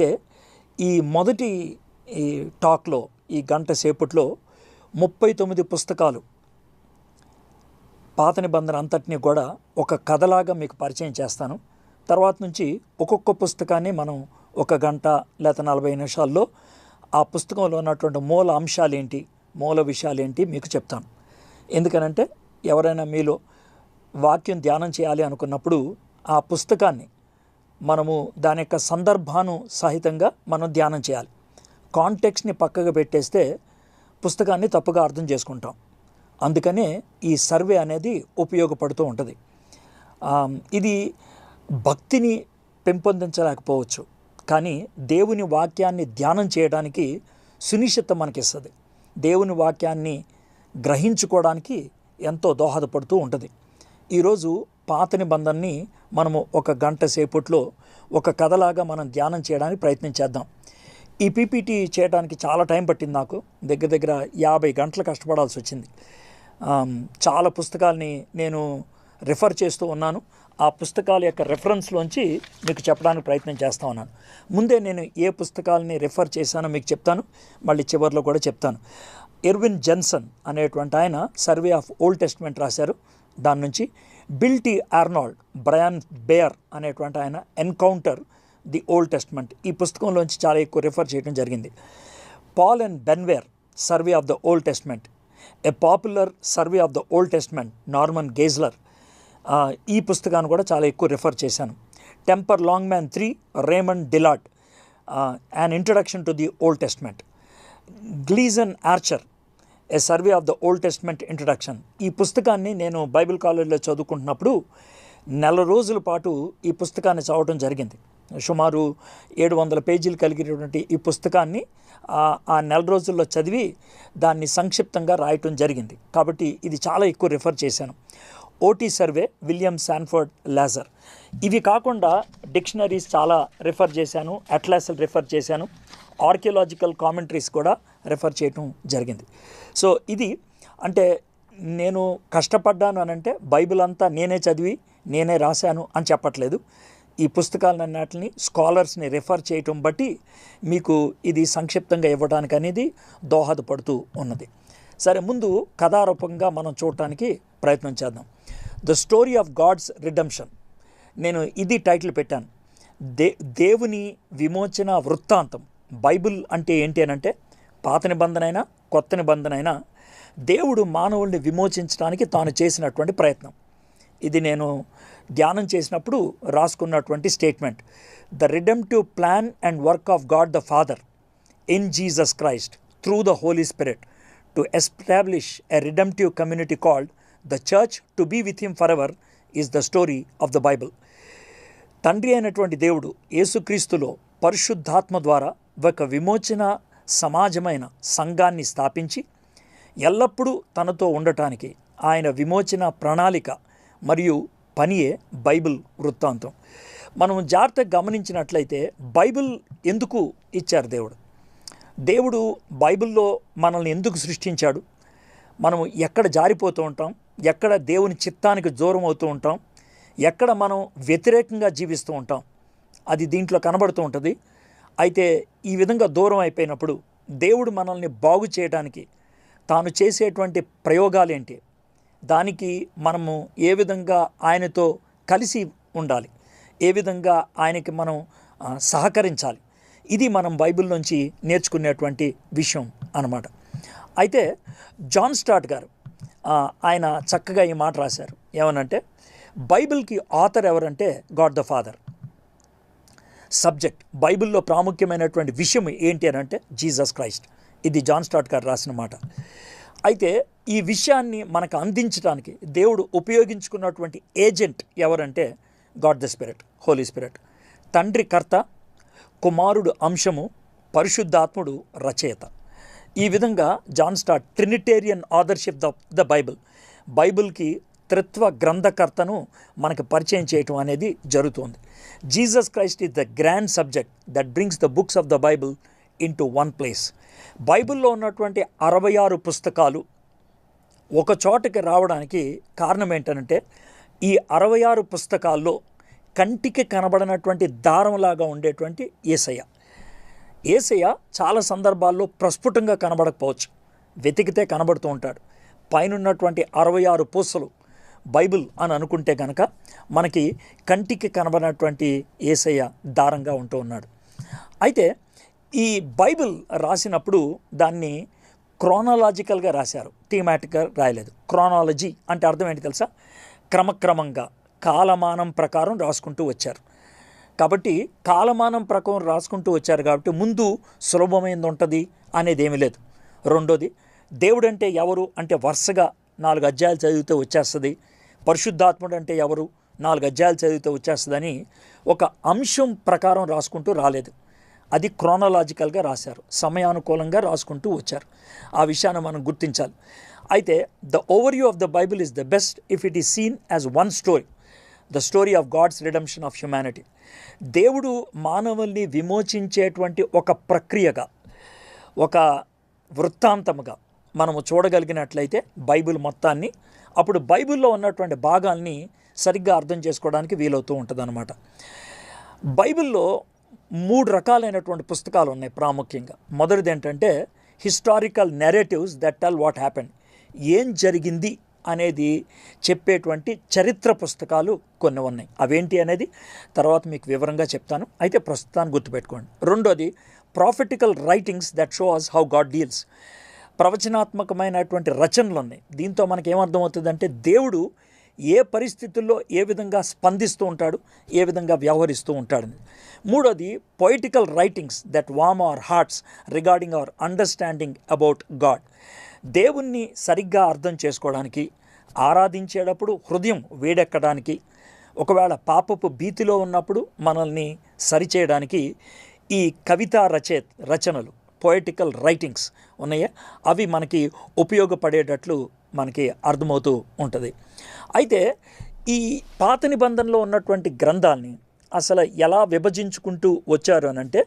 అయితే ఈ మొదటి ఈ టాక్లో ఈ గంట సేపట్లో 39 పుస్తకాలు పాత నిబంధన అంతటినీ కూడా ఒక కథలాగా మీకు పరిచయం చేస్తాను. తర్వాత నుంచి ఒక్కొక్క పుస్తకాన్ని మనం ఒక గంట లేదా 40 నిమిషాల్లో ఆ పుస్తకంలో ఉన్నటువంటి మూల అంశాలు ఏంటి, మూల విషయాలు ఏంటి మీకు చెప్తాను. ఎందుకనంటే ఎవరైనా మీలో వాక్యం ధ్యానం చేయాలి అనుకున్నప్పుడు ఆ పుస్తకాన్ని మనము దాని యొక్క సందర్భాను సహితంగా మనం ధ్యానం చేయాలి. కాంటెక్స్ట్ని పక్కగా పెట్టేస్తే పుస్తకాన్ని తప్పుగా అర్థం చేసుకుంటాం. అందుకనే ఈ సర్వే అనేది ఉపయోగపడుతూ ఉంటుంది. ఇది భక్తిని పెంపొందించలేకపోవచ్చు, కానీ దేవుని వాక్యాన్ని ధ్యానం చేయడానికి సునిశ్చిత మనకిస్తుంది. దేవుని వాక్యాన్ని గ్రహించుకోవడానికి ఎంతో దోహదపడుతూ ఉంటుంది. ఈరోజు పాత నిబంధనని మనము ఒక గంట సేపట్లో ఒక కథలాగా మనం ధ్యానం చేయడానికి ప్రయత్నం చేద్దాం. ఈ పీపీటీ చేయడానికి చాలా టైం పట్టింది. నాకు దగ్గర 50 గంటలు కష్టపడాల్సి వచ్చింది. చాలా పుస్తకాలని నేను రిఫర్ చేస్తూ ఉన్నాను. ఆ పుస్తకాల యొక్క రెఫరెన్స్లోంచి మీకు చెప్పడానికి ప్రయత్నం చేస్తూ ఉన్నాను. ముందే నేను ఏ పుస్తకాలని రిఫర్ చేశానో మీకు చెప్తాను, మళ్ళీ చివరిలో కూడా చెప్తాను. ఎర్విన్ జెన్సన్ అనేటువంటి ఆయన సర్వే ఆఫ్ ఓల్డ్ టెస్ట్మెంట్ రాశారు. దాని నుంచి Bill T Arnold, Bryan Beyer అనేటువంటి ఆయన ఎన్కౌంటర్ ది ఓల్డ్ టెస్ట్మెంట్, ఈ పుస్తకంలోంచి చాలా ఎక్కువ రిఫర్ చేయడం జరిగింది. Paul and Benware survey of the Old Testament, a popular survey of the Old Testament, Norman Geisler, ఈ పుస్తకాన్ని కూడా చాలా ఎక్కువ రిఫర్ చేశాను. Tremper Longman 3, Raymond Dillard, an introduction to the Old Testament. Gleason Archer, a survey of the Old Testament introduction. ఈ పుస్తకాన్ని నేను Bible కాలేజీలో చదువుకుంటున్నప్పుడు 4 రోజుల పాటు ఈ పుస్తకాన్ని చదవడం జరిగింది. సుమారు 700 పేజీలు కలిగినటువంటి ఈ పుస్తకాన్ని ఆ 4 రోజుల్లో చదివి దాన్ని సంక్షిప్తంగా రాయటం జరిగింది. కాబట్టి ఇది చాలా ఎక్కువ రిఫర్ చేశాను. OT survey, William Sanford LaSor. ఇవి కాకుండా డిక్షనరీస్ చాలా రిఫర్ చేశాను, అట్లాస్లు రిఫర్ చేశాను, ఆర్కియలాజికల్ కామెంటరీస్ కూడా రిఫర్ చేయటం జరిగింది. సో ఇది అంటే నేను కష్టపడ్డాను అనంటే బైబిల్ అంతా నేనే చదివి నేనే రాశాను అని చెప్పట్లేదు. ఈ పుస్తకాలన్నిటిని స్కాలర్స్ని రిఫర్ చేయటం బట్టి మీకు ఇది సంక్షిప్తంగా ఇవ్వడానికి అనేది దోహదపడుతూ ఉన్నది. సరే, ముందు కథారూపంగా మనం చూడటానికి ప్రయత్నం చేద్దాం. The story of God's redemption, నేను ఇది టైటిల్ పెట్టాను. దేవుని విమోచన వృత్తాంతం. బైబిల్ అంటే ఏంటి అనంటే పాత నిబంధన అయినా కొత్త నిబంధన అయినా దేవుడు మానవుల్ని విమోచించడానికి తాను చేసినటువంటి ప్రయత్నం. ఇది నేను ధ్యానం చేసినప్పుడు రాసుకున్నటువంటి statement. The redemptive plan and work of God the Father in Jesus Christ through the Holy Spirit to establish a redemptive community called the church to be with him forever is the story of the Bible. తండ్రి అయినటువంటి దేవుడు యేసుక్రీస్తులో పరిశుద్ధాత్మ ద్వారా ఒక విమోచన సమాజమైన సంఘాన్ని స్థాపించి ఎల్లప్పుడూ తనతో ఉండటానికి ఆయన విమోచన ప్రణాళిక మరియు పనియే బైబిల్ వృత్తాంతం. మనం జాగ్రత్తగా గమనించినట్లయితే బైబిల్ ఎందుకు ఇచ్చారు దేవుడు బైబిల్లో మనల్ని ఎందుకు సృష్టించాడు, మనం ఎక్కడ జారిపోతూ ఉంటాం, ఎక్కడ దేవుని చిత్తానికి దూరం అవుతూ ఉంటాం, ఎక్కడ మనం వ్యతిరేకంగా జీవిస్తూ ఉంటాం, అది దీంట్లో కనబడుతూ ఉంటుంది. అయితే ఈ విధంగా దూరం అయిపోయినప్పుడు దేవుడు మనల్ని బాగు చేయడానికి తాను చేసేటువంటి ప్రయోగాలేంటి, దానికి మనము ఏ విధంగా ఆయనతో కలిసి ఉండాలి, ఏ విధంగా ఆయనకి మనం సహకరించాలి, ఇది మనం బైబిల్ నుంచి నేర్చుకునేటువంటి విషయం అన్నమాట. అయితే జాన్ స్టార్ట్ గారు ఆయన చక్కగా ఈ మాట రాశారు. ఏమనంటే బైబిల్కి ఆథర్ ఎవరంటే గాడ్ ద ఫాదర్. సబ్జెక్ట్, బైబిల్లో ప్రాముఖ్యమైనటువంటి విషయం ఏంటి అని అంటే జీసస్ క్రైస్ట్. ఇది జాన్ స్టార్ట్ గారు రాసిన మాట. అయితే ఈ విషయాన్ని మనకు అందించడానికి దేవుడు ఉపయోగించుకున్నటువంటి ఏజెంట్ ఎవరంటే God the Spirit, Holy Spirit. తండ్రి కర్త, కుమారుడు అంశము, పరిశుద్ధాత్ముడు రచయిత. ఈ విధంగా John Stott trinitarian authorship the Bible, బైబిల్కి త్రిత్వ గ్రంథకర్తను మనకు పరిచయం చేయటం అనేది జరుగుతుంది. Jesus Christ is the grand subject that brings the books of the Bible in to one place. బైబిల్లో ఉన్నటువంటి 66 పుస్తకాలు ఒక చోటకి రావడానికి కారణం ఏంటంటే ఈ 66 పుస్తకాల్లో కంటికి కనబడినటువంటి దారంలాగా ఉండేటువంటి యేసయ్య. యేసయ్య చాలా సందర్భాల్లో ప్రస్ఫుటంగా కనబడకపోవచ్చు, వెతికితే కనబడుతూ ఉంటాడు. పైనున్నటువంటి 66 పూసలు బైబిల్ అని అనుకుంటే కనుక మనకి కంటికి కనబడినటువంటి యేసయ్య దారంగా ఉంటూ ఉన్నాడు. అయితే ఈ బైబిల్ రాసినప్పుడు దాన్ని క్రోనాలజికల్గా రాశారు, థీమాటిక్గా రాయలేదు. క్రోనాలజీ అంటే అర్థం ఏంటి తెలుసా? క్రమక్రమంగా కాలమానం ప్రకారం రాసుకుంటూ వచ్చారు. కాబట్టి కాలమానం ప్రకారం రాసుకుంటూ వచ్చారు కాబట్టి ముందు సులభమైంది ఉంటుంది అనేది ఏమీ లేదు. రెండోది, దేవుడు అంటే ఎవరు అంటే వరుసగా 4 అధ్యాయాలు చదివితే వచ్చేస్తుంది. పరిశుద్ధాత్ముడు అంటే ఎవరు 4 అధ్యాయాలు చదివితే వచ్చేస్తుందని ఒక అంశం ప్రకారం రాసుకుంటూ రాలేదు. అది క్రోనాలజికల్గా రాశారు, సమయానుకూలంగా రాసుకుంటూ వచ్చారు. ఆ విషయాన్ని మనం గుర్తించాలి. అయితే the overview of the Bible is the best if it is seen as one story, the story of God's redemption of humanity. దేవుడు మానవుల్ని విమోచించేటువంటి ఒక ప్రక్రియగా, ఒక వృత్తాంతముగా మనము చూడగలిగినట్లయితే బైబిల్ మొత్తాన్ని, అప్పుడు బైబిల్లో ఉన్నటువంటి భాగాల్ని సరిగ్గా అర్థం చేసుకోవడానికి వీలవుతూ ఉంటుంది అన్నమాట. బైబిల్లో 3 రకాలైనటువంటి పుస్తకాలు ఉన్నాయి ప్రాముఖ్యంగా. మొదటిది ఏంటంటే historical narratives that tell what happen, ఏం జరిగింది అనేది చెప్పేటువంటి చరిత్ర పుస్తకాలు కొన్ని ఉన్నాయి. అవేంటి అనేది తర్వాత మీకు వివరంగా చెప్తాను, అయితే ప్రస్తుతాన్ని గుర్తుపెట్టుకోండి. రెండోది prophetical writings that show us how God deals, ప్రవచనాత్మకమైనటువంటి రచనలు ఉన్నాయి. దీంతో మనకి ఏమర్థమవుతుందంటే దేవుడు ఏ పరిస్థితుల్లో ఏ విధంగా స్పందిస్తూ ఉంటాడు, ఏ విధంగా వ్యవహరిస్తూ ఉంటాడు. మూడోది poetical writings that warm our hearts regarding our understanding about God, దేవుణ్ణి సరిగ్గా అర్థం చేసుకోవడానికి, ఆరాధించేటప్పుడు హృదయం వేడెక్కడానికి, ఒకవేళ పాపపు భీతిలో ఉన్నప్పుడు మనల్ని సరిచేయడానికి ఈ కవితా రచనలు పొయిటికల్ రైటింగ్స్ ఉన్నాయా, అవి మనకి ఉపయోగపడేటట్లు మనకి అర్థమవుతూ ఉంటుంది. అయితే ఈ పాత నిబంధనలో ఉన్నటువంటి గ్రంథాలని అసలు ఎలా విభజించుకుంటూ వచ్చారు అని అంటే,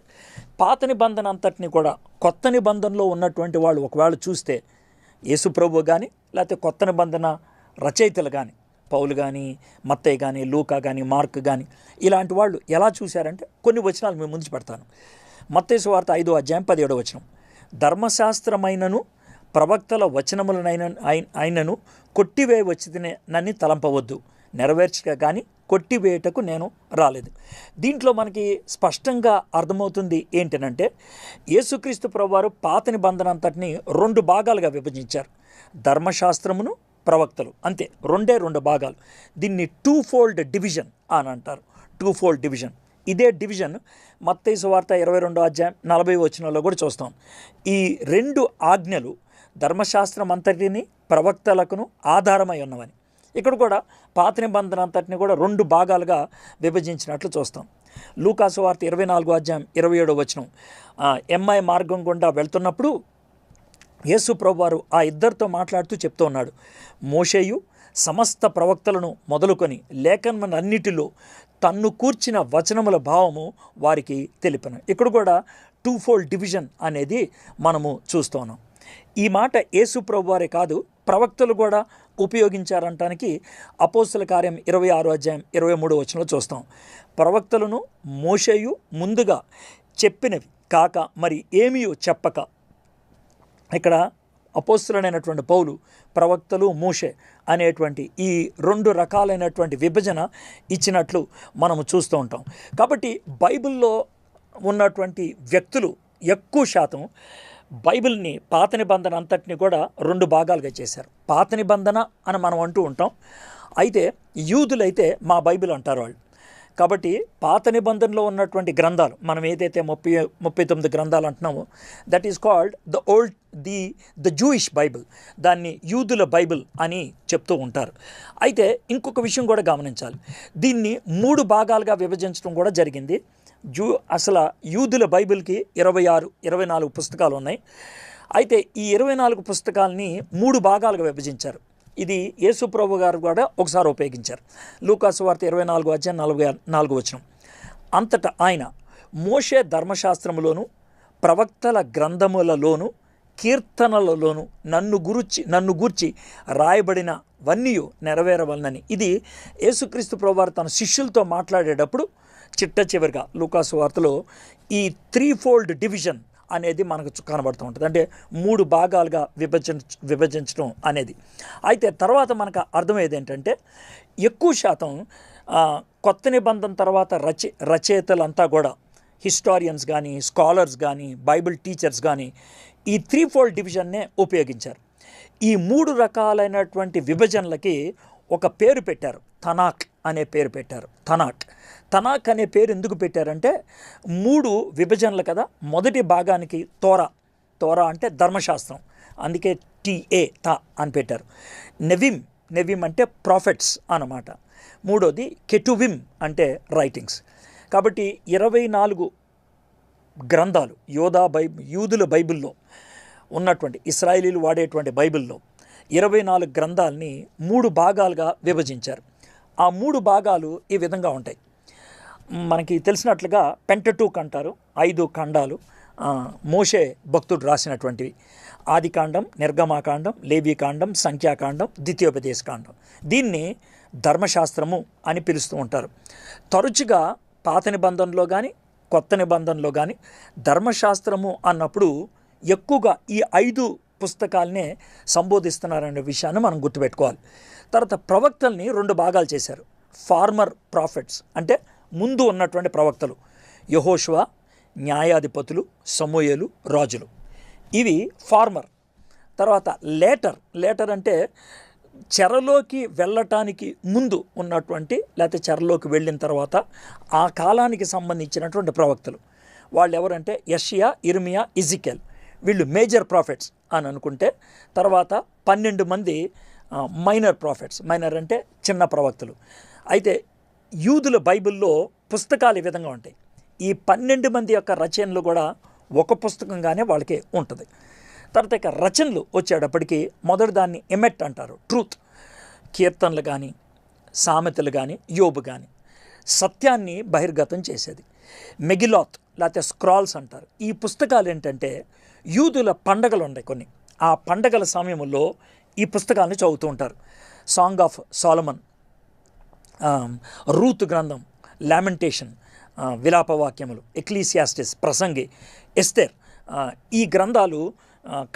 పాత నిబంధన అంతటిని కూడా కొత్త నిబంధనలో ఉన్నటువంటి వాళ్ళు ఒకవేళ చూస్తే, యేసు ప్రభువు కానీ లేకపోతే కొత్త నిబంధన రచయితలు కానీ, పౌలు కానీ, మత్తయి కానీ, లూకా కానీ, మార్క్ కానీ, ఇలాంటి వాళ్ళు ఎలా చూశారంటే కొన్ని వచనాలు మేము ముందు పెడతాను. మత్తయి సువార్త 5వ అధ్యాయం 17వ వచనం, ధర్మశాస్త్రమైనను ప్రవక్తల వచనములనైనను కొట్టివేయవచ్చునే నన్ను తలంపవద్దు, నెరవేర్చక కానీ కొట్టివేయటకు నేను రాలేదు. దీంట్లో మనకి స్పష్టంగా అర్థమవుతుంది ఏంటనంటే, యేసుక్రీస్తు ప్రభువారు పాత నిబంధన అంతటిని 2 భాగాలుగా విభజించారు, ధర్మశాస్త్రమును ప్రవక్తలు, అంతే, 2 భాగాలు. దీన్ని 2-fold డివిజన్ అని అంటారు. 2-fold division. ఇదే డివిజన్ మత్తయి సువార్త 22వ అధ్యాయం 40వ వచనంలో కూడా చూస్తాం. ఈ 2 ఆజ్ఞలు ధర్మశాస్త్రం అంతటిని ప్రవక్తలకును ఆధారమై ఉన్నవని. ఇక్కడ కూడా పాత నిబంధన అంతటిని కూడా 2 భాగాలుగా విభజించినట్లు చూస్తాం. లూకా సువార్త 24వ అధ్యాయం 27వ వచనం, ఎమ్మై మార్గం గుండా వెళ్తున్నప్పుడు యేసు ప్రభువారు ఆ ఇద్దరితో మాట్లాడుతూ చెప్తూ ఉన్నాడు, మోషేయు సమస్త ప్రవక్తలను మొదలుకొని లేఖనములన్నిటిలో తన్ను కూర్చిన వచనముల భావము వారికి తెలిపను. ఇక్కడ కూడా 2-fold డివిజన్ అనేది మనము చూస్తున్నాం. ఈ మాట యేసు ప్రభువారే కాదు, ప్రవక్తలు కూడా ఉపయోగించారంటానికి అపోస్తల కార్యం 26వ అధ్యాయం 23వ వచనంలో చూస్తాం. ప్రవక్తలను మోషేయు ముందుగా చెప్పినవి కాక మరి ఏమీ చెప్పక, ఇక్కడ అపోస్తలుడైనటువంటి పౌలు, ప్రవక్తలు, మోషే అనేటువంటి ఈ 2 రకాలైనటువంటి విభజన ఇచ్చినట్లు మనము చూస్తూ ఉంటాం. కాబట్టి బైబిల్లో ఉన్నటువంటి వ్యక్తులు ఎక్కువ శాతం బైబిల్ని, పాత నిబంధన అంతటిని కూడా 2 భాగాలుగా చేశారు. పాత నిబంధన అని మనం అంటూ ఉంటాం, అయితే యూదులైతే మా బైబిల్ అంటారు వాళ్ళు. కాబట్టి పాత నిబంధనలో ఉన్నటువంటి గ్రంథాలు మనం ఏదైతే 39 గ్రంథాలు అంటున్నామో, that is called the Jewish Bible, దాన్ని యూదుల బైబిల్ అని చెప్తూ ఉంటారు. అయితే ఇంకొక విషయం కూడా గమనించాలి, దీన్ని 3 భాగాలుగా విభజించడం కూడా జరిగింది. అసలు యూదుల బైబిల్కి 24 పుస్తకాలు ఉన్నాయి. అయితే ఈ 24 పుస్తకాలని 3 భాగాలుగా విభజించారు. ఇది యేసు ప్రభు గారు కూడా ఒకసారి ఉపయోగించారు. లూకా సువార్త 24వ అధ్యాయం 44వ వచనం, అంతటా ఆయన మోషే ధర్మశాస్త్రములోను ప్రవక్తల గ్రంథములలోను కీర్తనలలోను నన్ను గూర్చి రాయబడినవన్నీ నెరవేరవలనని. ఇది యేసుక్రీస్తు ప్రభువారు తన శిష్యులతో మాట్లాడేటప్పుడు చిట్ట చివరిగా లూకాసు వార్తలో ఈ 3-fold డివిజన్ అనేది మనకు కనబడుతూ ఉంటుంది. అంటే 3 భాగాలుగా విభజించడం అనేది. అయితే తర్వాత మనకు అర్థమయ్యేది ఏంటంటే ఎక్కువ శాతం కొత్త నిబంధన తర్వాత రచయితలంతా కూడా హిస్టారియన్స్ కానీ, స్కాలర్స్ కానీ, బైబిల్ టీచర్స్ కానీ ఈ 3-fold డివిజన్నే ఉపయోగించారు. ఈ 3 రకాలైనటువంటి విభజనలకి ఒక పేరు పెట్టారు, తనాక్ అనే పేరు పెట్టారు. తనాక్ అనే పేరు ఎందుకు పెట్టారంటే 3 విభజనలు కదా. మొదటి భాగానికి తోరా అంటే ధర్మశాస్త్రం, అందుకే TA అని పెట్టారు. నెవిమ్ అంటే ప్రాఫిట్స్ అన్నమాట. మూడోది కెటువిమ్ అంటే రైటింగ్స్. కాబట్టి 24 గ్రంథాలు యూదుల బైబిల్లో ఉన్నటువంటి, ఇశ్రాయేలీలు వాడేటువంటి బైబిల్లో 24 గ్రంథాలని 3 భాగాలుగా విభజించారు. ఆ 3 భాగాలు ఈ విధంగా ఉంటాయి. మనకి తెలిసినట్లుగా పెంటటూక్ అంటారు, 5 ఖండాలు, మోషే భక్తుడు రాసినటువంటివి. ఆదికాండం, నిర్గమాకాండం, లేవీకాండం, సంఖ్యాకాండం, ద్వితీయోపదేశకాండం. దీన్ని ధర్మశాస్త్రము అని పిలుస్తూ ఉంటారు. తరచుగా పాత నిబంధనలో కానీ కొత్త నిబంధనలో కానీ ధర్మశాస్త్రము అన్నప్పుడు ఎక్కువగా ఈ 5 పుస్తకాలనే సంబోధిస్తున్నారనే విషయాన్ని మనం గుర్తుపెట్టుకోవాలి. తర్వాత ప్రవక్తల్ని 2 భాగాలు చేశారు. ఫార్మర్ ప్రాఫిట్స్ అంటే ముందు ఉన్నటువంటి ప్రవక్తలు, యెహోషువ, న్యాయాధిపతులు, సమూయేలు, రాజులు, ఇవి ఫార్మర్. తర్వాత లేటర్ అంటే చెరలోకి వెళ్ళటానికి ముందు ఉన్నటువంటి, లేకపోతే చెరలోకి వెళ్ళిన తర్వాత ఆ కాలానికి సంబంధించినటువంటి ప్రవక్తలు. వాళ్ళు ఎవరంటే యెషయా, ఇర్మియా, ఎజెకియల్. వీళ్ళు మేజర్ ప్రాఫిట్స్ అని అనుకుంటే, తర్వాత 12 మంది మైనర్ ప్రాఫిట్స్. మైనర్ అంటే చిన్న ప్రవక్తలు. అయితే యూదుల బైబిల్లో పుస్తకాలు ఈ విధంగా ఉంటాయి. ఈ 12 మంది యొక్క రచనలు కూడా ఒక పుస్తకంగానే వాళ్ళకి ఉంటుంది. తర్వాత ఇక రచనలు వచ్చేటప్పటికి మొదటి దాన్ని ఎమెట్ అంటారు, ట్రూత్. కీర్తనలు కానీ, సామెతలు కానీ, యోబు కానీ సత్యాన్ని బహిర్గతం చేసేది. మెగిలాత్ లేకపోతే స్క్రాల్స్ అంటారు. ఈ పుస్తకాలు ఏంటంటే యూదుల పండగలు ఉన్నాయి కొన్ని, ఆ పండగల సమయంలో ఈ పుస్తకాలను చదువుతూ ఉంటారు. సాంగ్ ఆఫ్ సాలమన్, రూత్ గ్రంథం, లామెంటేషన్, విలాపవాక్యములు, ఎక్లీసియాస్టిస్, ప్రసంగి, ఎస్తేర్, ఈ గ్రంథాలు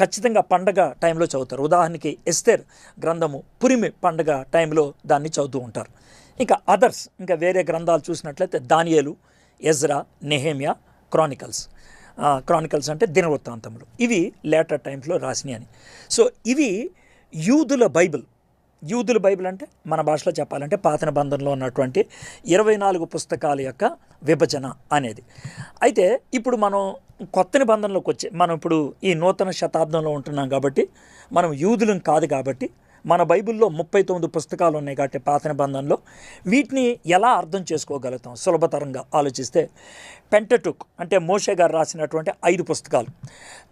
ఖచ్చితంగా పండగ టైంలో చదువుతారు. ఉదాహరణకి ఎస్తేర్ గ్రంథము పురిమి పండగ టైంలో దాన్ని చదువుతూ ఉంటారు. ఇంకా అదర్స్, ఇంకా వేరే గ్రంథాలు చూసినట్లయితే దానియేలు, ఎజ్రా, నెహెమ్యా, క్రానికల్స్ అంటే దినవృత్తాంతములు. ఇవి లేటర్ టైమ్స్లో రాసినాయి అని. సో ఇవి యూదుల బైబిల్ అంటే మన భాషలో చెప్పాలంటే పాత నిబంధనలో ఉన్నటువంటి 24 పుస్తకాల యొక్క విభజన అనేది. అయితే ఇప్పుడు మనం కొత్త నిబంధనలోకి వచ్చి, మనం ఇప్పుడు ఈ నూతన శతాబ్దంలో ఉంటున్నాం కాబట్టి, మనం యూదులం కాదు కాబట్టి, మన బైబిల్లో 39 పుస్తకాలు ఉన్నాయి కాబట్టి పాత నిబంధనలో వీటిని ఎలా అర్థం చేసుకోగలుగుతాం సులభతరంగా ఆలోచిస్తే, పెంటటుక్ అంటే మోషే గారు రాసినటువంటి 5 పుస్తకాలు.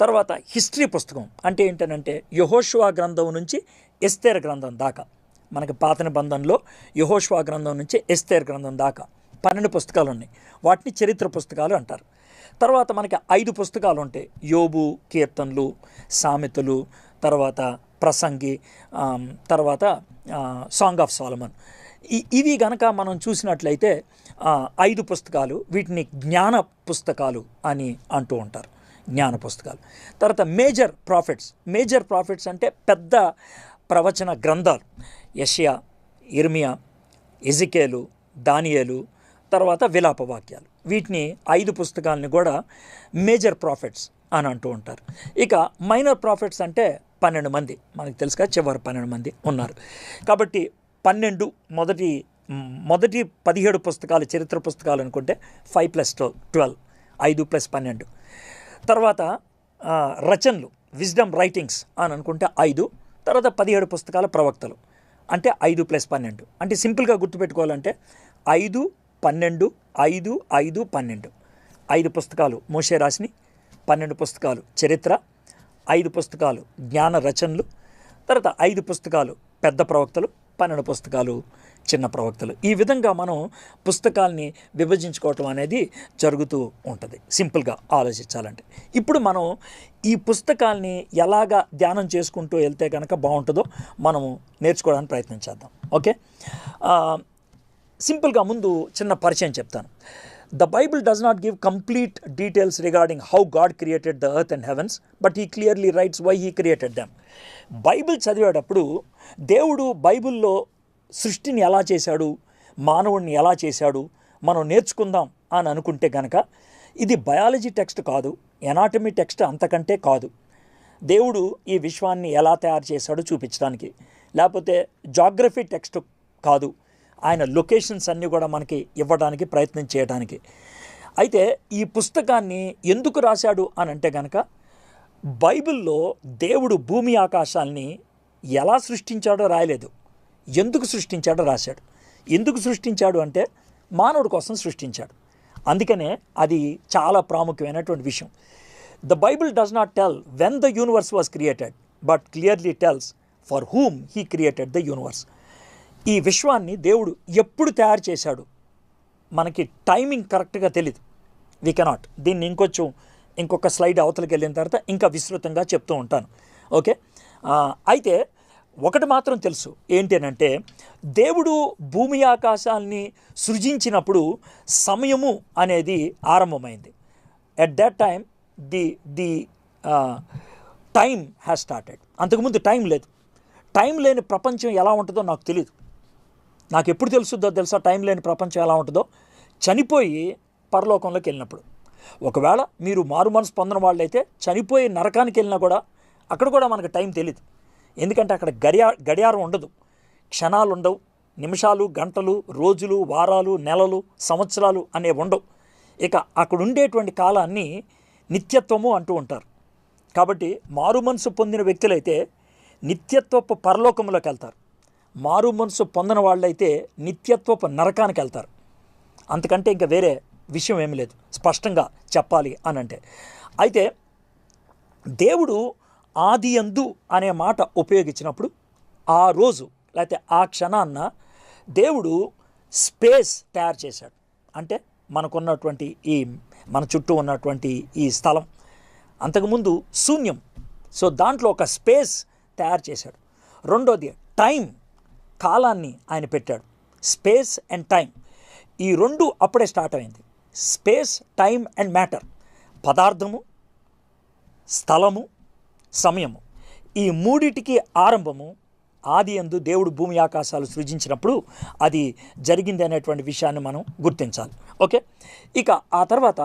తర్వాత హిస్టరీ పుస్తకం అంటే ఏంటంటే యెహోషువ గ్రంథం నుంచి ఎస్తేర్ గ్రంథం దాకా, మనకి పాత నిబంధనలో యెహోషువ గ్రంథం నుంచి ఎస్తేర్ గ్రంథం దాకా 12 పుస్తకాలు ఉన్నాయి. వాటిని చరిత్ర పుస్తకాలు అంటారు. తర్వాత మనకి 5 పుస్తకాలు ఉంటాయి, యోబు, కీర్తనలు, సామెతలు, తర్వాత ప్రసంగి, తర్వాత సాంగ్ ఆఫ్ సాలమన్. ఇవి గనక మనం చూసినట్లయితే 5 పుస్తకాలు, వీటిని జ్ఞాన పుస్తకాలు అని అంటూ ఉంటారు, జ్ఞాన పుస్తకాలు. తర్వాత మేజర్ ప్రాఫిట్స్ అంటే పెద్ద ప్రవచన గ్రంథాలు, యెషయా, ఇర్మియా, ఎజెకియేలు, దానియేలు, తర్వాత విలాపవాక్యాలు. వీటిని 5 పుస్తకాలని కూడా మేజర్ ప్రాఫిట్స్ అని అంటూ ఉంటారు. ఇక మైనర్ ప్రాఫిట్స్ అంటే 12 మంది, మనకు తెలుసుగా చివరి 12 మంది ఉన్నారు. కాబట్టి 12 మొదటి 17 పుస్తకాలు చరిత్ర పుస్తకాలు అనుకుంటే 5 + 12, 5 + 12. తర్వాత రచనలు, విజ్డమ్ రైటింగ్స్ అని అనుకుంటే 5. తర్వాత 17 పుస్తకాల ప్రవక్తలు అంటే 5 + 12. అంటే సింపుల్గా గుర్తుపెట్టుకోవాలంటే 5, 12, 5, 5, 12. 5 పుస్తకాలు మోషే రాసిని, 12 పుస్తకాలు చరిత్ర, 5 పుస్తకాలు జ్ఞాన రచనలు, తర్వాత 5 పుస్తకాలు పెద్ద ప్రవక్తలు, 12 పుస్తకాలు చిన్న ప్రవక్తలు. ఈ విధంగా మనం పుస్తకాల్ని విభజించుకోవటం అనేది జరుగుతూ ఉంటుంది సింపుల్గా ఆలోచించాలంటే. ఇప్పుడు మనం ఈ పుస్తకాల్ని ఎలాగా ధ్యానం చేసుకుంటూ వెళ్తే కనుక బాగుంటుందో మనము నేర్చుకోవడానికి ప్రయత్నం చేద్దాం. ఓకే, సింపుల్గా ముందు చిన్న పరిచయం చెప్తాను. The Bible does not give complete details regarding how God created the earth and heavens, but he clearly writes why he created them. Bible చదివేటప్పుడు దేవుడు బైబిల్లో సృష్టిని ఎలా చేశాడు, మానవుడిని ఎలా చేశాడు మనం నేర్చుకుందాం అని అనుకుంటే కనుక ఇది బయాలజీ టెక్స్ట్ కాదు, ఎనాటమీ టెక్స్ట్ అంతకంటే కాదు. దేవుడు ఈ విశ్వాన్ని ఎలా తయారు చేశాడో చూపించడానికి, లేకపోతే జాగ్రఫీ టెక్స్ట్ కాదు, ఆయన లొకేషన్స్ అన్నీ కూడా మనకి ఇవ్వడానికి ప్రయత్నం చేయడానికి. అయితే ఈ పుస్తకాన్ని ఎందుకు రాశాడు అని అంటే కనుక బైబిల్లో దేవుడు భూమి ఆకాశాల్ని ఎలా సృష్టించాడో రాయలేదు, ఎందుకు సృష్టించాడో రాశాడు. ఎందుకు సృష్టించాడు అంటే మానవుడి కోసం సృష్టించాడు. అందుకనే అది చాలా ప్రాముఖ్యమైనటువంటి విషయం. The Bible does not tell when the universe was created, but clearly tells for whom he created the universe. ఈ విశ్వాన్ని దేవుడు ఎప్పుడు తయారు చేశాడు మనకి టైమింగ్ కరెక్ట్గా తెలీదు. We cannot. దీన్ని ఇంకొక స్లైడ్ అవతలకి వెళ్ళిన తర్వాత ఇంకా విస్తృతంగా చెప్తూ ఉంటాను. ఓకే. అయితే ఒకటి మాత్రం తెలుసు ఏంటి అని అంటే దేవుడు భూమి ఆకాశాల్ని సృజించినప్పుడు సమయము అనేది ఆరంభమైంది. At that time the time has started. అంతకుముందు టైం లేదు. టైం లేని ప్రపంచం ఎలా ఉంటుందో నాకు తెలియదు. నాకు ఎప్పుడు తెలుస్తుందో తెలుసా టైం లేని ప్రపంచం ఎలా ఉంటుందో? చనిపోయి పరలోకంలోకి వెళ్ళినప్పుడు. ఒకవేళ మీరు మారు మనసు పొందిన వాళ్ళైతే చనిపోయి నరకానికి వెళ్ళినా కూడా అక్కడ కూడా మనకు టైం తెలియదు. ఎందుకంటే అక్కడ గడియారం ఉండదు, క్షణాలు ఉండవు, నిమిషాలు, గంటలు, రోజులు, వారాలు, నెలలు, సంవత్సరాలు అనేవి ఉండవు. ఇక అక్కడ ఉండేటువంటి కాలాన్ని నిత్యత్వము అంటూ ఉంటారు. కాబట్టి మారు మనసు పొందిన వ్యక్తులైతే నిత్యత్వపు పరలోకంలోకి వెళ్తారు. మారు మనసు పొందిన వాళ్ళైతే నిత్యత్వపు నరకానికి వెళ్తారు. అంతకంటే ఇంకా వేరే విషయం ఏమీ లేదు స్పష్టంగా చెప్పాలి అని అంటే. అయితే దేవుడు ఆది యందు అనే మాట ఉపయోగించినప్పుడు ఆ రోజు లేకపోతే ఆ క్షణాన్న దేవుడు స్పేస్ తయారు చేశాడు. అంటే మనకున్నటువంటి మన చుట్టూ ఉన్నటువంటి ఈ స్థలం అంతకుముందు శూన్యం. సో దాంట్లో ఒక స్పేస్ తయారు చేశాడు. రెండోది టైం, కాలాన్ని ఆయన పెట్టాడు. స్పేస్ అండ్ టైం ఈ రెండు అప్పుడే స్టార్ట్ అయింది. స్పేస్, టైం అండ్ మ్యాటర్, పదార్థము, స్థలము, సమయము, ఈ మూడిటికి ఆరంభము ఆది యందు దేవుడు భూమి ఆకాశాలు సృజించినప్పుడు అది జరిగింది అనేటువంటి విషయాన్ని మనం గుర్తించాలి. ఓకే. ఇక ఆ తర్వాత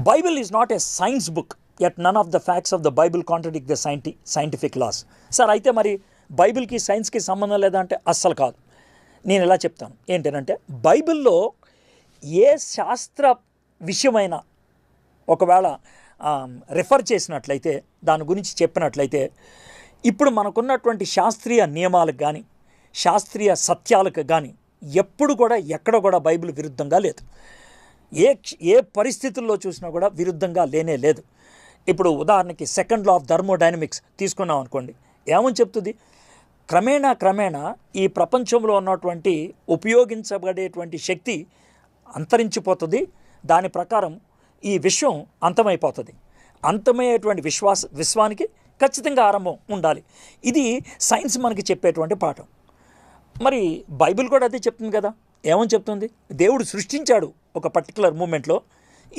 Bible is not a science book, yet none of the facts of the Bible contradict the scientific laws. Sir అయితే మరి బైబిల్కి సైన్స్కి సంబంధం లేదా అంటే అస్సలు కాదు. నేను ఎలా చెప్తాను ఏంటంటే బైబిల్లో ఏ శాస్త్ర విషయమైనా ఒకవేళ రెఫర్ చేసినట్లయితే, దాని గురించి చెప్పినట్లయితే, ఇప్పుడు మనకున్నటువంటి శాస్త్రీయ నియమాలకు కానీ శాస్త్రీయ సత్యాలకు కానీ ఎప్పుడు కూడా ఎక్కడ కూడా బైబిల్ విరుద్ధంగా లేదు. ఏ పరిస్థితుల్లో చూసినా కూడా విరుద్ధంగా లేనే లేదు. ఇప్పుడు ఉదాహరణకి సెకండ్ లా ఆఫ్ థర్మోడైనమిక్స్ తీసుకున్నాం అనుకోండి. ఏమని చెప్తుంది? క్రమేణా ఈ ప్రపంచంలో ఉన్నటువంటి ఉపయోగించబడేటువంటి శక్తి అంతరించిపోతుంది. దాని ప్రకారం ఈ విశ్వం అంతమైపోతుంది. అంతమయ్యేటువంటి విశ్వానికి ఖచ్చితంగా ఆరంభం ఉండాలి. ఇది సైన్స్ మనకి చెప్పేటువంటి పాఠం. మరి బైబిల్ కూడా అదే చెప్తుంది కదా. ఏమని చెప్తుంది? దేవుడు సృష్టించాడు ఒక పర్టికులర్ మూమెంట్లో,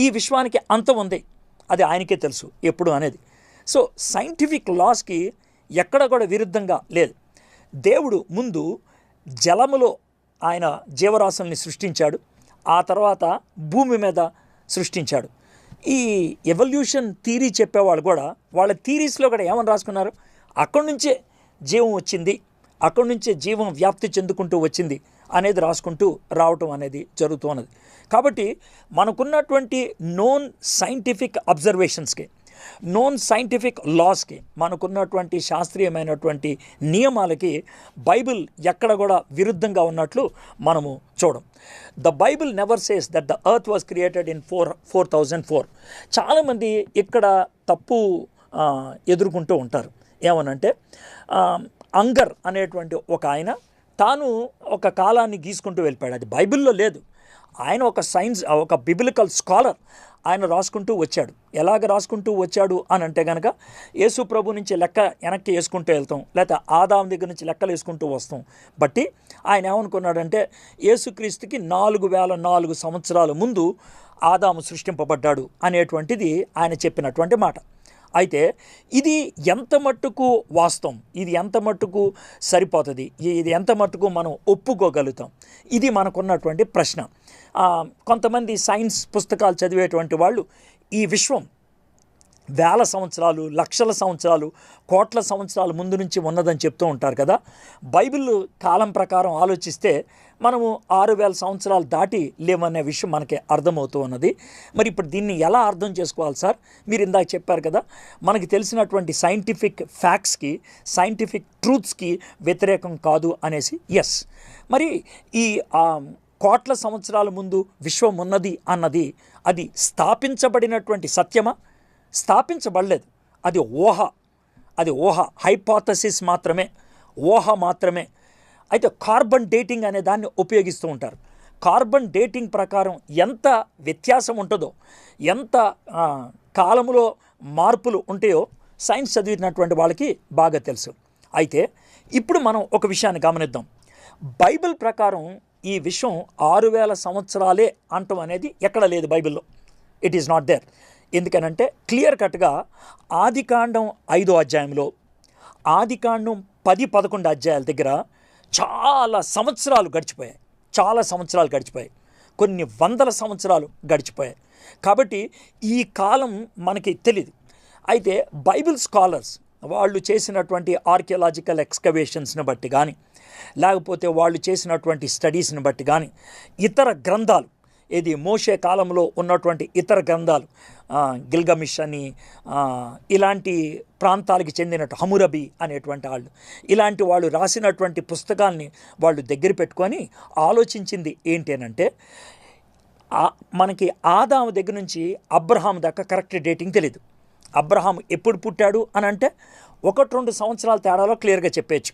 ఈ విశ్వానికి అంతం ఉంది, అది ఆయనకే తెలుసు ఎప్పుడు అనేది. సో సైంటిఫిక్ లాస్కి ఎక్కడ కూడా విరుద్ధంగా లేదు. దేవుడు ముందు జలములో ఆయన జీవరాశుల్ని సృష్టించాడు, ఆ తర్వాత భూమి మీద సృష్టించాడు. ఈ ఎవల్యూషన్ థీరీ చెప్పేవాళ్ళు కూడా వాళ్ళ థీరీస్లో కూడా ఏమని రాసుకున్నారు? అక్కడి నుంచే జీవం వచ్చింది, అక్కడి నుంచే జీవం వ్యాప్తి చెందుకుంటూ వచ్చింది అనేది రాసుకుంటూ రావటం అనేది జరుగుతూ ఉన్నది. కాబట్టి మనకున్నటువంటి నోన్ సైంటిఫిక్ అబ్జర్వేషన్స్కి, నోన్ సైంటిఫిక్ లాస్కి, మనకున్నటువంటి శాస్త్రీయమైనటువంటి నియమాలకి బైబిల్ ఎక్కడ కూడా విరుద్ధంగా ఉన్నట్లు మనము చూడం. The Bible never says that the earth was created in 4004. చాలామంది ఇక్కడ తప్పు ఎదుర్కొంటూ ఉంటారు. ఏమనంటే అంగర్ అనేటువంటి ఒక ఆయన తాను ఒక కాలాన్ని గీసుకుంటూ వెళ్ళిపోయాడు. అది బైబిల్లో లేదు. ఆయన ఒక సైన్స్, ఒక బిబిలికల్ స్కాలర్. ఆయన రాసుకుంటూ వచ్చాడు. ఎలాగ రాసుకుంటూ వచ్చాడు అని అంటే కనుక యేసు ప్రభు నుంచి లెక్క వెనక్కి వేసుకుంటూ వెళ్తాం, లేకపోతే ఆదాం దగ్గర నుంచి లెక్కలు వేసుకుంటూ వస్తాం. బట్టి ఆయన ఏమనుకున్నాడంటే యేసుక్రీస్తుకి 4004 సంవత్సరాల ముందు ఆదాము సృష్టింపబడ్డాడు అనేటువంటిది ఆయన చెప్పినటువంటి మాట. అయితే ఇది ఎంత మట్టుకు వాస్తవం, ఇది ఎంత మట్టుకు సరిపోతుంది, ఇది ఎంత మట్టుకు మనం ఒప్పుకోగలుగుతాం, ఇది మనకున్నటువంటి ప్రశ్న. కొంతమంది సైన్స్ పుస్తకాలు చదివేటువంటి వాళ్ళు ఈ విశ్వం వేల సంవత్సరాలు, లక్షల సంవత్సరాలు, కోట్ల సంవత్సరాల ముందు నుంచి ఉన్నదని చెప్తూ ఉంటారు కదా. బైబిల్ కాలం ప్రకారం ఆలోచిస్తే మనము 6000 సంవత్సరాలు దాటి లేవనే విషయం మనకి అర్థమవుతూ ఉన్నది. మరి ఇప్పుడు దీన్ని ఎలా అర్థం చేసుకోవాలి సార్? మీరు ఇందాక చెప్పారు కదా, మనకి తెలిసినటువంటి సైంటిఫిక్ ఫ్యాక్ట్స్కి, సైంటిఫిక్ ట్రూత్స్కి వ్యతిరేకం కాదు అనేసి. ఎస్, మరి ఈ కోట్ల సంవత్సరాల ముందు విశ్వం ఉన్నది అన్నది అది స్థాపించబడినటువంటి సత్యమా? స్థాపించబడలేదు. అది ఊహ, హైపోథసిస్ మాత్రమే, ఊహ మాత్రమే. అయితే కార్బన్ డేటింగ్ అనే దాన్ని ఉపయోగిస్తూ ఉంటారు. కార్బన్ డేటింగ్ ప్రకారం ఎంత వ్యత్యాసం ఉంటుందో, ఎంత కాలంలో మార్పులు ఉంటాయో సైన్స్ చదివినటువంటి వాళ్ళకి బాగా తెలుసు. అయితే ఇప్పుడు మనం ఒక విషయాన్ని గమనిద్దాం. బైబిల్ ప్రకారం ఈ విషయం 6000 సంవత్సరాలే అంటం అనేది ఎక్కడ లేదు బైబిల్లో. It is not there. ఎందుకనంటే క్లియర్ కట్గా ఆదికాండం 5వ అధ్యాయంలో, ఆదికాండం 10-11 అధ్యాయాల దగ్గర చాలా సంవత్సరాలు గడిచిపోయాయి. కొన్ని వందల సంవత్సరాలు గడిచిపోయాయి. కాబట్టి ఈ కాలం మనకి తెలియదు. అయితే బైబిల్ స్కాలర్స్ వాళ్ళు చేసినటువంటి ఆర్కియలాజికల్ ఎక్స్కవేషన్స్ని బట్టి కానీ, లేకపోతే వాళ్ళు చేసినటువంటి స్టడీస్ని బట్టి కానీ, ఇతర గ్రంథాలు, ఇది మోషే కాలంలో ఉన్నటువంటి ఇతర గ్రంథాలు, గిల్గమిష్ అని, ఇలాంటి ప్రాంతాలకి చెందినట్టు హమురబి అనేటువంటి వాళ్ళు, ఇలాంటి వాళ్ళు రాసినటువంటి పుస్తకాల్ని వాళ్ళు దగ్గర పెట్టుకొని ఆలోచించింది ఏంటి అనంటే, మనకి ఆదాము దగ్గర నుంచి అబ్రహాం దాకా కరెక్ట్ డేటింగ్ తెలీదు. అబ్రహాం ఎప్పుడు పుట్టాడు అని అంటే 1-2 సంవత్సరాల తేడాలో క్లియర్గా చెప్పేయచ్చు.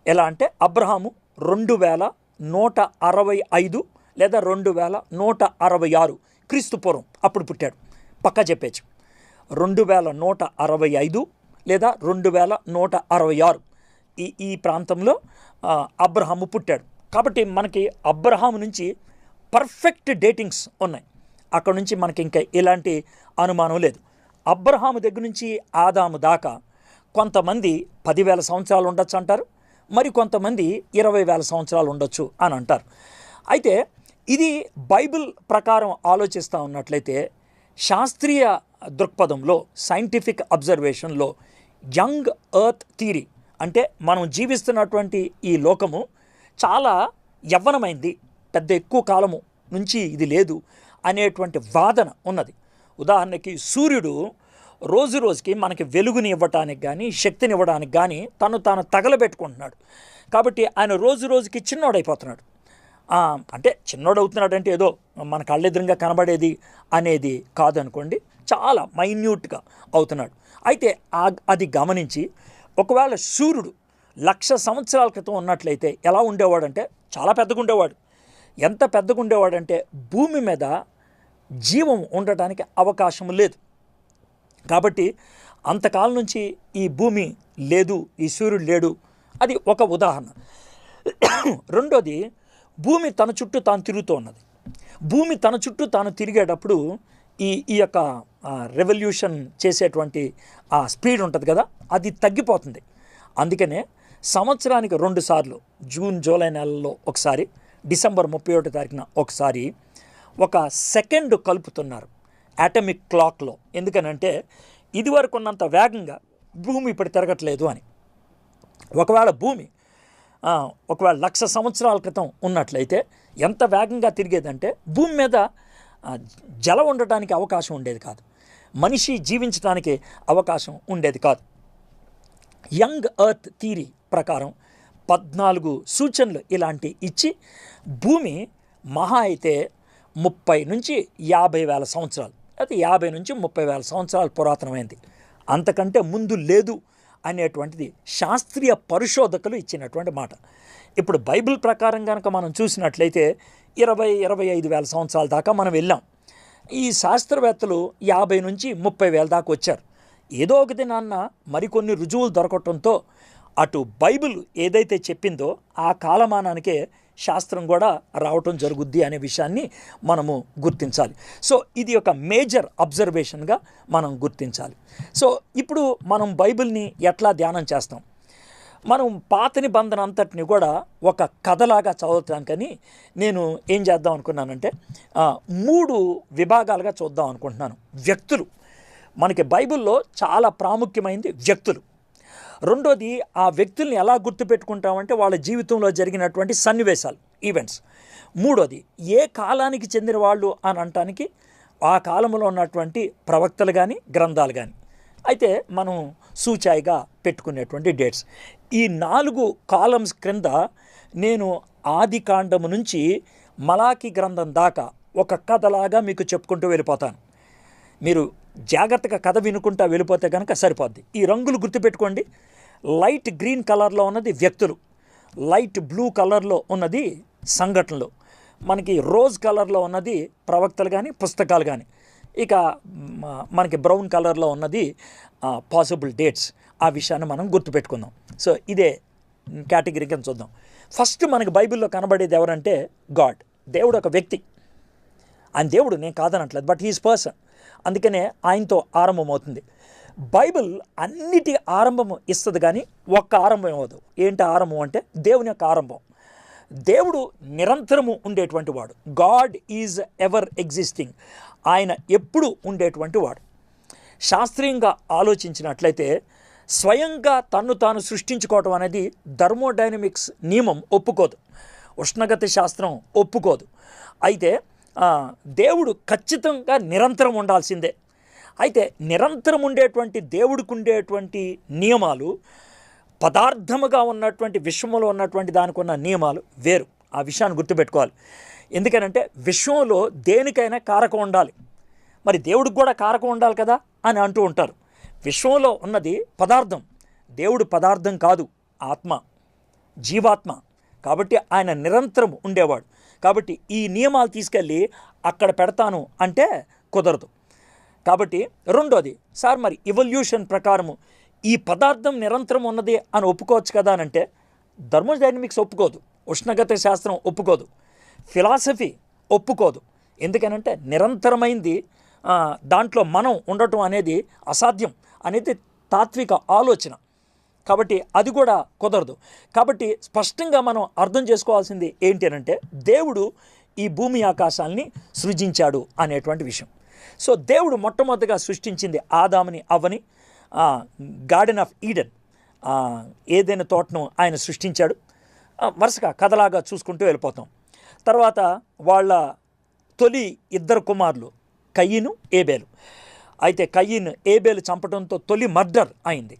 ఎలా అంటే అబ్రహాము 2165 లేదా 2166 క్రీస్తు పూర్వం అప్పుడు పుట్టాడు, పక్కా చెప్పేచ్చు. 2165 లేదా 2166 ఈ ప్రాంతంలో అబ్రహాము పుట్టాడు. కాబట్టి మనకి అబ్రహాము నుంచి పర్ఫెక్ట్ డేటింగ్స్ ఉన్నాయి. అక్కడ నుంచి మనకి ఇంకా ఎలాంటి అనుమానం లేదు. అబ్రహాము దగ్గర నుంచి ఆదాము దాకా కొంతమంది 10,000 సంవత్సరాలు ఉండొచ్చు అంటారు, మరి కొంతమంది 20,000 సంవత్సరాలు ఉండొచ్చు అని అంటారు. అయితే ఇది బైబిల్ ప్రకారం ఆలోచిస్తూ ఉన్నట్లయితే, శాస్త్రీయ దృక్పథంలో, సైంటిఫిక్ అబ్జర్వేషన్లో యంగ్ ఎర్త్ థియరీ అంటే మనం జీవిస్తున్నటువంటి ఈ లోకము చాలా యవ్వనమైంది, పెద్ద ఎక్కువ కాలము నుంచి ఇది లేదు అనేటువంటి వాదన ఉన్నది. ఉదాహరణకి సూర్యుడు రోజు రోజుకి మనకి వెలుగుని ఇవ్వటానికి కానీ, శక్తిని ఇవ్వడానికి కానీ తాను తగలబెట్టుకుంటున్నాడు. కాబట్టి ఆయన రోజు రోజుకి చిన్నోడైపోతున్నాడు. అంటే చిన్నోడవుతున్నాడు అంటే ఏదో మన కళ్ళెదురుగా కనబడేది అనేది కాదనుకోండి, చాలా మైన్యూట్గా అవుతున్నాడు. అయితే అది గమనించి ఒకవేళ సూర్యుడు 1,00,000 సంవత్సరాల క్రితం ఉన్నట్లయితే ఎలా ఉండేవాడంటే చాలా పెద్దగా ఉండేవాడు. ఎంత పెద్దగా ఉండేవాడంటే భూమి మీద జీవం ఉండటానికి అవకాశం లేదు. కాబట్టి అంతకాలం నుంచి ఈ భూమి లేదు, ఈ సూర్యుడు లేడు. అది ఒక ఉదాహరణ. రెండోది, భూమి తన చుట్టూ తాను తిరుగుతూ ఉన్నది. భూమి తన చుట్టూ తాను తిరిగేటప్పుడు ఈ యొక్క రెవల్యూషన్ చేసేటువంటి ఆ స్పీడ్ ఉంటుంది కదా, అది తగ్గిపోతుంది. అందుకనే సంవత్సరానికి 2 సార్లు, జూన్ జూలై నెలల్లో ఒకసారి, డిసెంబర్ 31 తారీఖున ఒకసారి ఒక సెకండ్ కలుపుతున్నారు అటామిక్ క్లాక్లో. ఎందుకనంటే ఇదివరకు ఉన్నంత వేగంగా భూమి ఇప్పుడు తిరగట్లేదు అని. ఒకవేళ భూమి 1,00,000 సంవత్సరాల క్రితం ఉన్నట్లయితే ఎంత వేగంగా తిరిగేదంటే భూమి మీద జలం ఉండటానికి అవకాశం ఉండేది కాదు, మనిషి జీవించడానికి అవకాశం ఉండేది కాదు. యంగ్ ఎర్త్ థియరీ ప్రకారం 14 సూచనలు ఇలాంటి ఇచ్చి భూమి మహా అయితే 30 నుంచి 50,000 సంవత్సరాలు, అది 50 నుంచి 30,000 సంవత్సరాలు పురాతనమైంది, అంతకంటే ముందు లేదు అనేటువంటిది శాస్త్రీయ పరిశోధకులు ఇచ్చినటువంటి మాట. ఇప్పుడు బైబిల్ ప్రకారం కనుక మనం చూసినట్లయితే 25,000 సంవత్సరాల దాకా మనం వెళ్ళాం. ఈ శాస్త్రవేత్తలు 50 నుంచి 30,000 దాకా వచ్చారు. ఏదో ఒక దినాన్న మరికొన్ని రుజువులు దొరకటంతో అటు బైబిల్ ఏదైతే చెప్పిందో ఆ కాలమానానికే శాస్త్రం కూడా రావటం జరుగుద్ది అనే విషయాన్ని మనము గుర్తించాలి. సో ఇది ఒక మేజర్ అబ్జర్వేషన్గా మనం గుర్తించాలి. సో ఇప్పుడు మనం బైబిల్ని ఎట్లా ధ్యానం చేస్తాం? మనం పాత నిబంధన అంతటిని కూడా ఒక కథలాగా చదువుతానికని నేను ఏం చేద్దాం అనుకున్నానంటే 3 విభాగాలుగా చూద్దాం అనుకుంటున్నాను. వ్యక్తులు, మనకి బైబిల్లో చాలా ప్రాముఖ్యమైనది వ్యక్తులు. రెండోది, ఆ వ్యక్తుల్ని ఎలా గుర్తుపెట్టుకుంటామంటే వాళ్ళ జీవితంలో జరిగినటువంటి సన్నివేశాలు, ఈవెంట్స్. మూడోది, ఏ కాలానికి చెందిన వాళ్ళు అని అనటానికి ఆ కాలంలో ఉన్నటువంటి ప్రవక్తలు కానీ గ్రంథాలు కానీ అయితే మనం సూచాయిగా పెట్టుకునేటువంటి డేట్స్. ఈ 4 కాలమ్స్ క్రింద నేను ఆది కాండము నుంచి మలాకి గ్రంథం దాకా ఒక కథలాగా మీకు చెప్పుకుంటూ వెళ్ళిపోతాను. మీరు జాగ్రత్తగా కథ వినుకుంటా వెళ్ళిపోతే కనుక సరిపోద్ది. ఈ రంగులు గుర్తుపెట్టుకోండి. లైట్ గ్రీన్ కలర్లో ఉన్నది వ్యక్తులు, లైట్ బ్లూ కలర్లో ఉన్నది సంఘటనలు, మనకి రోజ్ కలర్లో ఉన్నది ప్రవక్తలు కానీ పుస్తకాలు కానీ, ఇక మనకి బ్రౌన్ కలర్లో ఉన్నది పాసిబుల్ డేట్స్. ఆ విషయాన్ని మనం గుర్తుపెట్టుకుందాం. సో ఇదే కేటగిరీ కింద చూద్దాం. ఫస్ట్ మనకి బైబిల్లో కనబడేది ఎవరంటే గాడ్. దేవుడు ఒక వ్యక్తి. ఆయన దేవుడు, నేను కాదనట్లేదు, బట్ హీస్ పర్సన్. అందుకనే ఆయనతో ఆరంభమవుతుంది. బైబిల్ అన్నిటి ఆరంభం ఇస్తుంది కానీ ఒక్క ఆరంభం ఇవ్వదు. ఏంటి ఆరంభం అంటే దేవుని యొక్క ఆరంభం. దేవుడు నిరంతరము ఉండేటువంటి వాడు. God is ever existing. ఆయన ఎప్పుడు ఉండేటువంటి వాడు. శాస్త్రీయంగా ఆలోచించినట్లయితే స్వయంగా తన్ను తాను సృష్టించుకోవటం అనేది థర్మోడైనమిక్స్ నియమం ఒప్పుకోదు, ఉష్ణగతి శాస్త్రం ఒప్పుకోదు. అయితే దేవుడు ఖచ్చితంగా నిరంతరం ఉండాల్సిందే. అయితే నిరంతరం ఉండేటువంటి దేవుడికి ఉండేటువంటి నియమాలు పదార్థముగా ఉన్నటువంటి విశ్వంలో ఉన్నటువంటి దానికి ఉన్న నియమాలు వేరు. ఆ విషయాన్ని గుర్తుపెట్టుకోవాలి. ఎందుకనంటే విశ్వంలో దేనికైనా కారకం ఉండాలి, మరి దేవుడికి కూడా కారకం ఉండాలి కదా అని అంటూ ఉంటారు. విశ్వంలో ఉన్నది పదార్థం, దేవుడు పదార్థం కాదు, ఆత్మ, జీవాత్మ. కాబట్టి ఆయన నిరంతరం ఉండేవాడు. కాబట్టి ఈ నియమాలు తీసుకెళ్ళి అక్కడ పెడతాను అంటే కుదరదు. కాబట్టి రెండోది, సార్ మరి ఎవల్యూషన్ ప్రకారము ఈ పదార్థం నిరంతరం ఉన్నది అని ఒప్పుకోవచ్చు కదా అని అంటే థర్మోడైనమిక్స్ ఒప్పుకోదు, ఉష్ణగత శాస్త్రం ఒప్పుకోదు, ఫిలాసఫీ ఒప్పుకోదు. ఎందుకనంటే నిరంతరమైంది దాంట్లో మనం ఉండటం అనేది అసాధ్యం అనేది తాత్విక ఆలోచన. కాబట్టి అది కూడా కుదరదు. కాబట్టి స్పష్టంగా మనం అర్థం చేసుకోవాల్సింది ఏంటి అంటే దేవుడు ఈ భూమి ఆకాశాలని సృజించాడు అనేటువంటి విషయం. సో దేవుడు మొట్టమొదటిగా సృష్టించింది ఆదాముని అవ్వని గార్డెన్ ఆఫ్ ఈడెన్, ఏదైనా తోటను ఆయన సృష్టించాడు. వరుసగా కథలాగా చూసుకుంటూ వెళ్ళిపోతాం. తర్వాత వాళ్ళ తొలి 2 కుమారులు కయీను, ఏబేలు. అయితే కయీను ఏబేలు చంపడంతో తొలి మర్డర్ అయింది.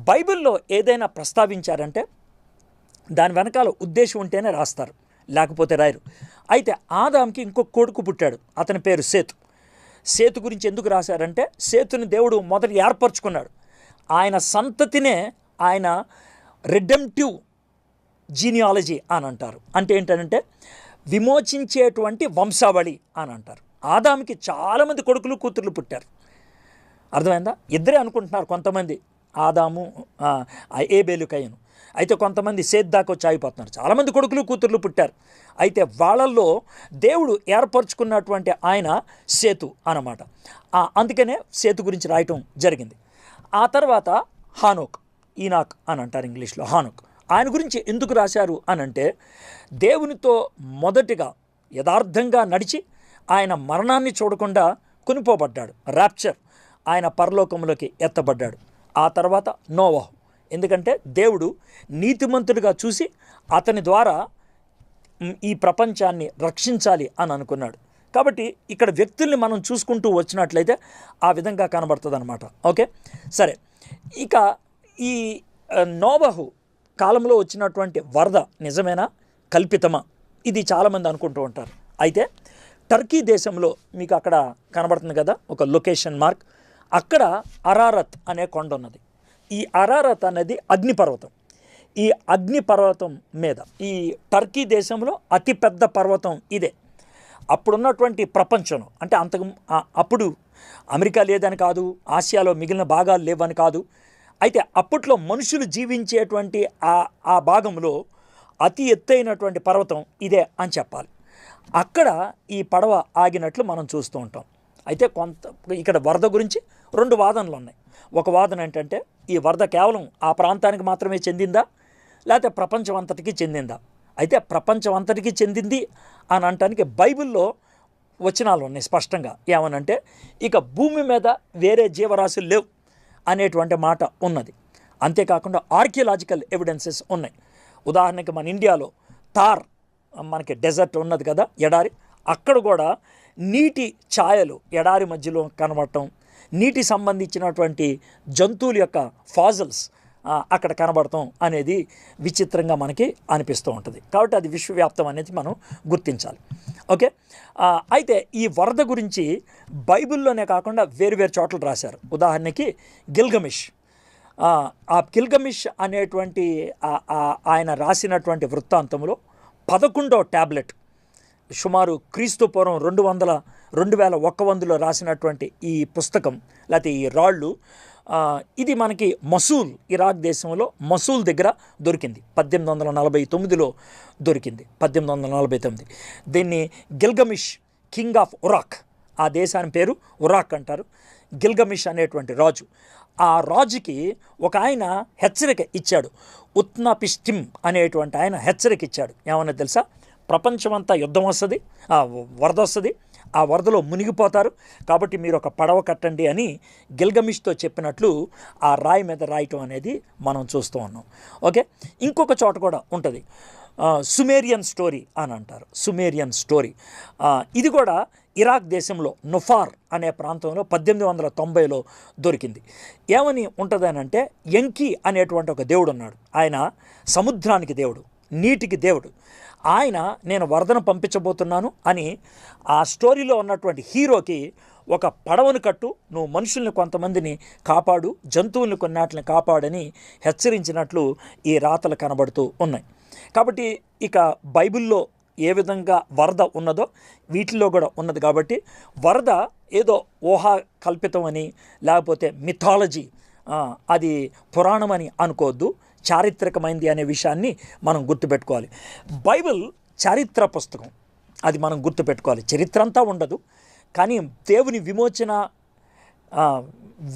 బైబిల్లో ఏదైనా ప్రస్తావించారంటే దాని వెనకాల ఉద్దేశం ఉంటేనే రాస్తారు, లేకపోతే రాయరు. అయితే ఆదాంకి ఇంకొక కొడుకు పుట్టాడు, అతని పేరు సేతు. సేతు గురించి ఎందుకు రాశారంటే సేతుని దేవుడు మొదట ఏర్పరచుకున్నాడు. ఆయన సంతతినే ఆయన రిడెంప్టివ్ జీనియాలజీ అని అంటారు. అంటే ఏంటంటే విమోచించేటువంటి వంశావళి అని అంటారు. ఆదాముకి చాలామంది కొడుకులు కూతుర్లు పుట్టారు. అర్థమైందా? ఇద్దరే అనుకుంటున్నారు కొంతమంది, ఆదాము ఏబేలు కయీను. అయితే కొంతమంది సేత్ దాకా వచ్చి ఆగిపోతున్నారు. చాలామంది కొడుకులు కూతుర్లు పుట్టారు. అయితే వాళ్ళల్లో దేవుడు ఏర్పరచుకున్నటువంటి ఆయన సేతు అన్నమాట. అందుకనే సేతు గురించి రాయటం జరిగింది. ఆ తర్వాత హానోక్, ఈనాక్ అని అంటారు ఇంగ్లీష్లో, హానోక్. ఆయన గురించి ఎందుకు రాశారు అని అంటే దేవునితో మొదటిగా యథార్థంగా నడిచి ఆయన మరణాన్ని చూడకుండా కొనిపోబడ్డాడు, ర్యాప్చర్, ఆయన పరలోకంలోకి ఎత్తబడ్డాడు. ఆ తర్వాత నోవహు, ఎందుకంటే దేవుడు నీతిమంతుడిగా చూసి అతని ద్వారా ఈ ప్రపంచాన్ని రక్షించాలి అని అనుకున్నాడు. కాబట్టి ఇక్కడ వ్యక్తుల్ని మనం చూసుకుంటూ వచ్చినట్లయితే ఆ విధంగా కనబడుతుంది అనమాట. ఓకే, సరే. ఇక ఈ నోవహు కాలంలో వచ్చినటువంటి వరద నిజమేనా కల్పితమా, ఇది చాలామంది అనుకుంటూ ఉంటారు. అయితే టర్కీ దేశంలో మీకు అక్కడ కనబడుతుంది కదా ఒక లొకేషన్ మార్క్, అక్కడ అరారత్ అనే కొండ ఉన్నది. ఈ అరారత్ అనేది అగ్నిపర్వతం. ఈ అగ్ని పర్వతం మీద, ఈ టర్కీ దేశంలో అతిపెద్ద పర్వతం ఇదే. అప్పుడున్నటువంటి ప్రపంచం అంటే అప్పుడు అమెరికా లేదని కాదు, ఆసియాలో మిగిలిన భాగాలు లేవని కాదు. అయితే అప్పట్లో మనుషులు జీవించేటువంటి ఆ భాగంలో అతి ఎత్తైనటువంటి పర్వతం ఇదే అని చెప్పాలి. అక్కడ ఈ పడవ ఆగినట్లు మనం చూస్తూ ఉంటాం. అయితే ఇక్కడ వరద గురించి 2 వాదనలు ఉన్నాయి. ఒక వాదన ఏంటంటే ఈ వరద కేవలం ఆ ప్రాంతానికి మాత్రమే చెందిందా, లేకపోతే ప్రపంచం అంతటికీ చెందిందా. అయితే ప్రపంచం అంతటికీ చెందింది అని అనటానికి బైబిల్లో వచనాలు ఉన్నాయి స్పష్టంగా. ఏమనంటే ఇక భూమి మీద వేరే జీవరాశులు లేవు అనేటువంటి మాట ఉన్నది. అంతేకాకుండా ఆర్కియలాజికల్ ఎవిడెన్సెస్ ఉన్నాయి. ఉదాహరణకి మన ఇండియాలో థార్, మనకి డెజర్ట్ ఉన్నది కదా, ఎడారి, అక్కడ కూడా నీటి ఛాయలు ఎడారి మధ్యలో కనబడటం, నీటి సంబంధించినటువంటి జంతువుల యొక్క ఫాజల్స్ అక్కడ కనబడటం అనేది విచిత్రంగా మనకి అనిపిస్తూ ఉంటుంది. కాబట్టి అది విశ్వవ్యాప్తం అనేది మనం గుర్తించాలి. ఓకే, అయితే ఈ వరద గురించి బైబిల్లోనే కాకుండా వేరు చోట్ల రాశారు. ఉదాహరణకి గిల్గమిష్, ఆ గిల్గమిష్ అనేటువంటి ఆయన రాసినటువంటి వృత్తాంతంలో 11వ ట్యాబ్లెట్, సుమారు క్రీస్తు పూర్వం 2100లో రాసినటువంటి ఈ పుస్తకం లేకపోతే ఈ రాళ్ళు, ఇది మనకి మసూల్, ఇరాక్ దేశంలో మసూల్ దగ్గర దొరికింది. 1849లో దొరికింది. 1849. దీన్ని గిల్గమిష్ కింగ్ ఆఫ్ ఉరాక్, ఆ దేశాని పేరు ఉరాక్ అంటారు. గిల్గమిష్ అనేటువంటి రాజు, ఆ రాజుకి ఒక ఆయన హెచ్చరిక ఇచ్చాడు. ఉత్నపిష్టిమ్ అనేటువంటి ఆయన హెచ్చరిక ఇచ్చాడు. ఏమన్నా తెలుసా? ప్రపంచమంతా యుద్ధం వస్తుంది, వరద వస్తుంది, ఆ వరదలో మునిగిపోతారు, కాబట్టి మీరు ఒక పడవ కట్టండి అని గిల్గమిష్తో చెప్పినట్లు ఆ రాయి మీద రాయటం అనేది మనం చూస్తూ ఉన్నాం. ఓకే, ఇంకొక చోట కూడా ఉంటుంది, సుమేరియన్ స్టోరీ అని అంటారు. సుమేరియన్ స్టోరీ ఇది కూడా ఇరాక్ దేశంలో నుఫార్ అనే ప్రాంతంలో 1890లో దొరికింది. ఏమని ఉంటుందని అంటే, ఎంకి అనేటువంటి ఒక దేవుడు ఉన్నాడు. ఆయన సముద్రానికి దేవుడు, నీటికి దేవుడు. ఆయన నేను వరదను పంపించబోతున్నాను అని ఆ స్టోరీలో ఉన్నటువంటి హీరోకి ఒక పడవను కట్టు, నువ్వు మనుషుల్ని కొంతమందిని కాపాడు, జంతువుల్ని కొన్నిటిని కాపాడని హెచ్చరించినట్లు ఈ రాతలు కనబడుతూ ఉన్నాయి. కాబట్టి ఇక బైబిల్లో ఏ విధంగా వరద ఉన్నదో వీటిల్లో కూడా ఉన్నది. కాబట్టి వరద ఏదో ఊహా కల్పితం అని లేకపోతే మిథాలజీ, అది పురాణం అని అనుకోవద్దు, చారిత్రకమైంది అనే విషయాన్ని మనం గుర్తుపెట్టుకోవాలి. బైబిల్ చారిత్ర పుస్తకం, అది మనం గుర్తుపెట్టుకోవాలి. చరిత్ర అంతా ఉండదు, కానీ దేవుని విమోచన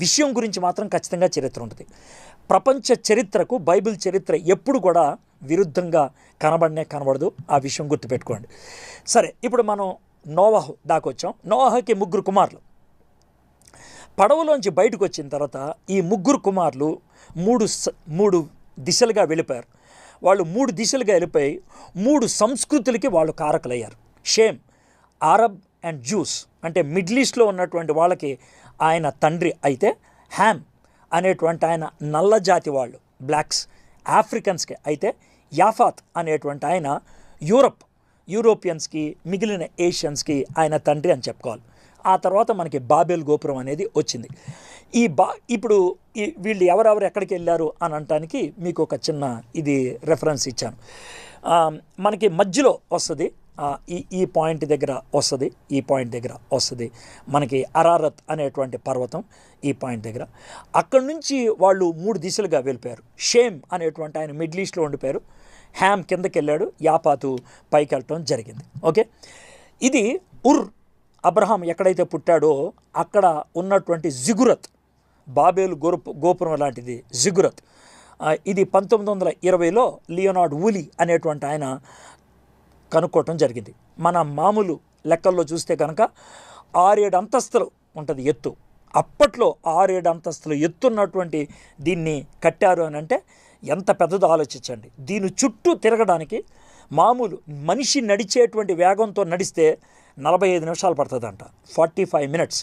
విషయం గురించి మాత్రం ఖచ్చితంగా చరిత్ర ఉంటుంది. ప్రపంచ చరిత్రకు బైబిల్ చరిత్ర ఎప్పుడు కూడా విరుద్ధంగా కనబడదు. ఆ విషయం గుర్తుపెట్టుకోండి. సరే, ఇప్పుడు మనం నోవహు దాకా వచ్చాం. నోవహుకి 3 కుమారులు. పడవలోంచి బయటకు వచ్చిన తర్వాత ఈ 3 కుమారులు 3 దిశలుగా వెళ్ళిపోయారు. వాళ్ళు 3 దిశలుగా వెళ్ళిపోయి 3 సంస్కృతులకి వాళ్ళు కారకులయ్యారు. షేమ్, అరబ్ అండ్ జ్యూస్, అంటే మిడిల్ ఈస్ట్లో ఉన్నటువంటి వాళ్ళకి ఆయన తండ్రి అయితే, హ్యామ్ అనేటువంటి ఆయన నల్ల జాతి వాళ్ళు, బ్లాక్స్, ఆఫ్రికన్స్కి అయితే, యాఫాత్ అనేటువంటి ఆయన యూరోపియన్స్కి, మిగిలిన ఏషియన్స్కి ఆయన తండ్రి అని చెప్పుకోవాలి. ఆ తర్వాత మనకి బాబెల్ గోపురం అనేది వచ్చింది. ఇప్పుడు వీళ్ళు ఎవరెవరు ఎక్కడికి వెళ్ళారు అని అనటానికి మీకు ఒక చిన్న ఇది రెఫరెన్స్ ఇచ్చాను. మనకి మధ్యలో వస్తుంది, ఈ పాయింట్ దగ్గర వస్తుంది, ఈ పాయింట్ దగ్గర వస్తుంది మనకి అరారత్ అనేటువంటి పర్వతం. ఈ పాయింట్ దగ్గర అక్కడి నుంచి వాళ్ళు 3 దిశలుగా వెళ్ళిపోయారు. షేమ్ అనేటువంటి ఆయన మిడిల్ ఈస్ట్లో ఉండిపోయారు. హ్యామ్ కిందకి వెళ్ళాడు, యాపాతు పైకి వెళ్ళటం జరిగింది. ఓకే, ఇది అబ్రహాం ఎక్కడైతే పుట్టాడో అక్కడ ఉన్నటువంటి జిగురత్, బాబేలు గోపురం లాంటిది జిగురత్. ఇది 1920లో లియోనార్డ్ వూలీ అనేటువంటి ఆయన కనుక్కోవటం జరిగింది. మన మామూలు లెక్కల్లో చూస్తే కనుక 6-7 అంతస్తులు ఉంటుంది ఎత్తు. అప్పట్లో 6-7 అంతస్తులు ఎత్తున్నటువంటి దీన్ని కట్టారు అని అంటే ఎంత పెద్దదో ఆలోచించండి. దీని చుట్టూ తిరగడానికి మామూలు మనిషి నడిచేటువంటి వేగంతో నడిస్తే 45 నిమిషాలు పడుతుందంట, 45 minutes.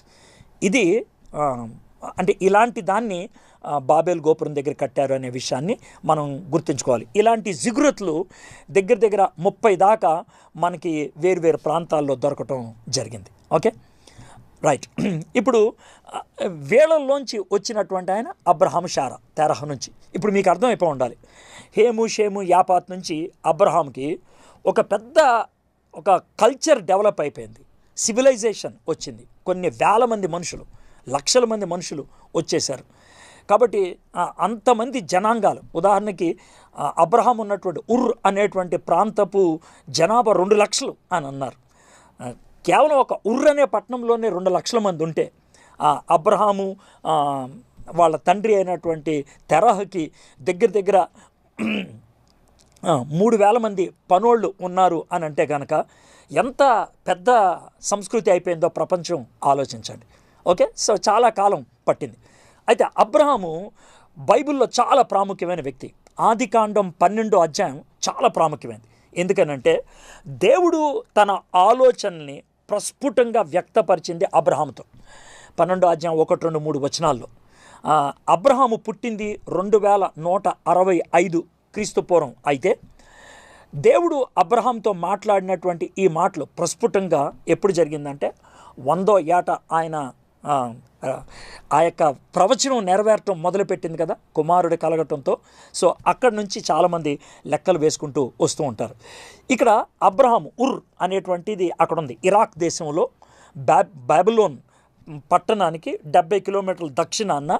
ఇది అంటే ఇలాంటి దాన్ని బాబేల్ గోపురం దగ్గర కట్టారు అనే విషయాన్ని మనం గుర్తుంచుకోవాలి. ఇలాంటి జిగురత్లు దగ్గర 30 దాకా మనకి వేరు ప్రాంతాల్లో దొరకటం జరిగింది. Okay, right. ఇప్పుడు వీళ్ళల్లోంచి వచ్చినటువంటి ఆయన అబ్రహాం షారా తెరహ నుంచి. ఇప్పుడు మీకు అర్థమైపోయి ఉండాలి, హేము షేము యాపాత్ నుంచి అబ్రహాంకి ఒక పెద్ద ఒక కల్చర్ డెవలప్ అయిపోయింది, సివిలైజేషన్ వచ్చింది, కొన్ని వేల మంది మనుషులు, లక్షల మంది మనుషులు వచ్చేసారు. కాబట్టి అంతమంది జనాంగాలు, ఉదాహరణకి అబ్రహాం ఉన్నటువంటి ఉర్ అనేటువంటి ప్రాంతపు జనాభా 2 లక్షలు అని అన్నారు. కేవలం ఒక ఉర్ అనే పట్టణంలోనే 2 లక్షల మంది ఉంటే అబ్రహాము వాళ్ళ తండ్రి అయినటువంటి తెరహకి దగ్గర దగ్గర 3,000 మంది పనోళ్ళు ఉన్నారు అని అంటే కనుక ఎంత పెద్ద సంస్కృతి అయిపోయిందో ప్రపంచం ఆలోచించండి. ఓకే, సో చాలా కాలం పట్టింది. అయితే అబ్రహాము బైబిల్లో చాలా ప్రాముఖ్యమైన వ్యక్తి. ఆదికాండం 12వ అధ్యాయం చాలా ప్రాముఖ్యమైనది. ఎందుకనంటే దేవుడు తన ఆలోచనల్ని ప్రస్ఫుటంగా వ్యక్తపరిచింది అబ్రహాముతో. 12వ అధ్యాయం 1, 2, 3 వచనాల్లో అబ్రహాము పుట్టింది 2165 క్రీస్తు పూర్వం. అయితే దేవుడు అబ్రహాంతో మాట్లాడినటువంటి ఈ మాటలు ప్రస్ఫుటంగా ఎప్పుడు జరిగిందంటే 100వ ఏట ఆయన ఆ యొక్క ప్రవచనం నెరవేరటం మొదలుపెట్టింది కదా, కుమారుడి కలగటంతో. సో అక్కడి నుంచి చాలామంది లెక్కలు వేసుకుంటూ వస్తూ ఉంటారు. ఇక్కడ అబ్రహాము ఉర్ అనేటువంటిది అక్కడ ఉంది, ఇరాక్ దేశంలో బాబిలోన్ పట్టణానికి 70 కిలోమీటర్ల దక్షిణాన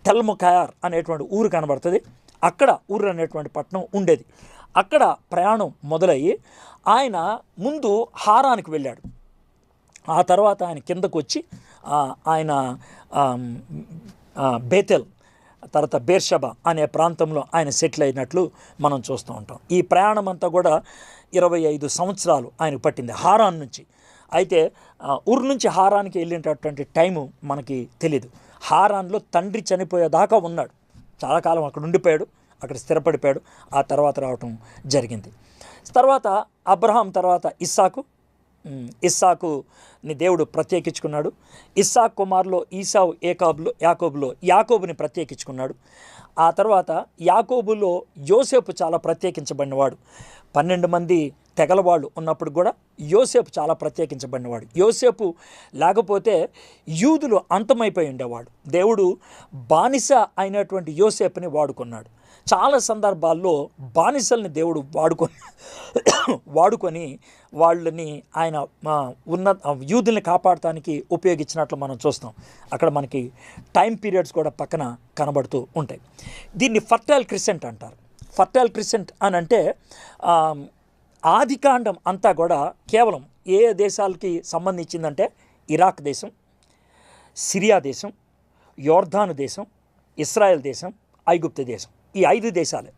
టెల్ముఖయార్ అనేటువంటి ఊరు కనబడుతుంది. అక్కడ ఊరు అనేటువంటి పట్టణం ఉండేది. అక్కడ ప్రయాణం మొదలయ్యి ఆయన ముందు హారానికి వెళ్ళాడు. ఆ తర్వాత ఆయన కిందకు వచ్చి ఆయన బేతెల్ తర్వాత బేర్షబా అనే ప్రాంతంలో ఆయన సెటిల్ అయినట్లు మనం చూస్తూ ఉంటాం. ఈ ప్రయాణం అంతా కూడా 25 సంవత్సరాలు ఆయనకు పట్టింది హారాన్ నుంచి. అయితే ఊరు నుంచి హారానికి వెళ్ళేటటువంటి టైము మనకి తెలీదు. హారాన్లో తండ్రి చనిపోయేదాకా ఉన్నాడు, చాలా కాలం అక్కడ ఉండిపోయాడు, అక్కడ స్థిరపడిపోయాడు. ఆ తర్వాత రావటం జరిగింది. తర్వాత అబ్రహాం తర్వాత ఇస్సాకుని దేవుడు ప్రత్యేకించుకున్నాడు. ఇస్సాకు కుమారులో ఈసావు యాకోబుని ప్రత్యేకించుకున్నాడు. ఆ తర్వాత యాకోబులో యోసేపు చాలా ప్రత్యేకించబడినవాడు. 12 మంది తెగల వాళ్ళు ఉన్నప్పుడు కూడా యోసేపు చాలా ప్రత్యేకించబడినవాడు. యోసేపు లేకపోతే యూదులు అంతమైపోయి ఉండేవాడు. దేవుడు బానిస అయినటువంటి యోసేపుని వాడుకున్నాడు. చాలా సందర్భాల్లో బానిసల్ని దేవుడు వాడుకొని వాళ్ళని ఆయన యూదుల్ని కాపాడటానికి ఉపయోగించినట్లు మనం చూస్తాం. అక్కడ మనకి టైం పీరియడ్స్ కూడా పక్కన కనబడుతూ ఉంటాయి. దీన్ని ఫర్టైల్ క్రిసెంట్ అంటారు. ఫర్టైల్ క్రిసెంట్ అని అంటే ఆదికాండం అంతా కూడా కేవలం ఏ దేశాలకి సంబంధించిందంటే ఇరాక్ దేశం, సిరియా దేశం, యోర్దాను దేశం, ఇస్రాయెల్ దేశం, ఐగుప్తు దేశం. ఈ 5 దేశాలే.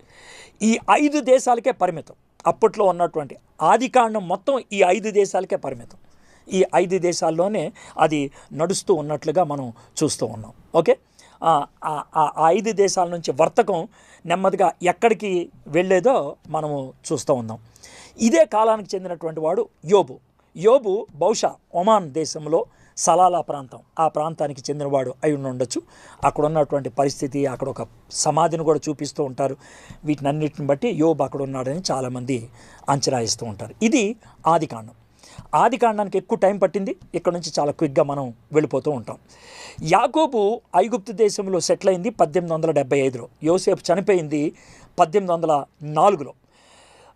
ఈ 5 దేశాలకే పరిమితం. అప్పట్లో ఉన్నటువంటి ఆదికాండం మొత్తం ఈ 5 దేశాలకే పరిమితం. ఈ 5 దేశాల్లోనే అది నడుస్తూ ఉన్నట్లుగా మనం చూస్తూ ఉన్నాం. ఓకే, ఆ 5 దేశాల నుంచి వర్తకం నెమ్మదిగా ఎక్కడికి వెళ్ళేదో మనము చూస్తూ ఉన్నాం. ఇదే కాలానికి చెందినటువంటి వాడు యోబు బహుశా ఒమాన్ దేశంలో సలాలా ప్రాంతం, ఆ ప్రాంతానికి చెందినవాడు అయి ఉండొచ్చు. అక్కడ ఉన్నటువంటి పరిస్థితి, అక్కడ ఒక సమాధిని కూడా చూపిస్తూ ఉంటారు. వీటినన్నిటిని బట్టి యోబు అక్కడ ఉన్నాడని చాలామంది అంచనా ఇస్తూ ఉంటారు. ఇది ఆదికాండానికి ఎక్కువ టైం పట్టింది. ఇక్కడ నుంచి చాలా క్విక్గా మనం వెళ్ళిపోతూ ఉంటాం. యాకోబు ఐగుప్తు దేశంలో సెటిల్ అయింది 1875లో. యోసేపు చనిపోయింది 1804లో.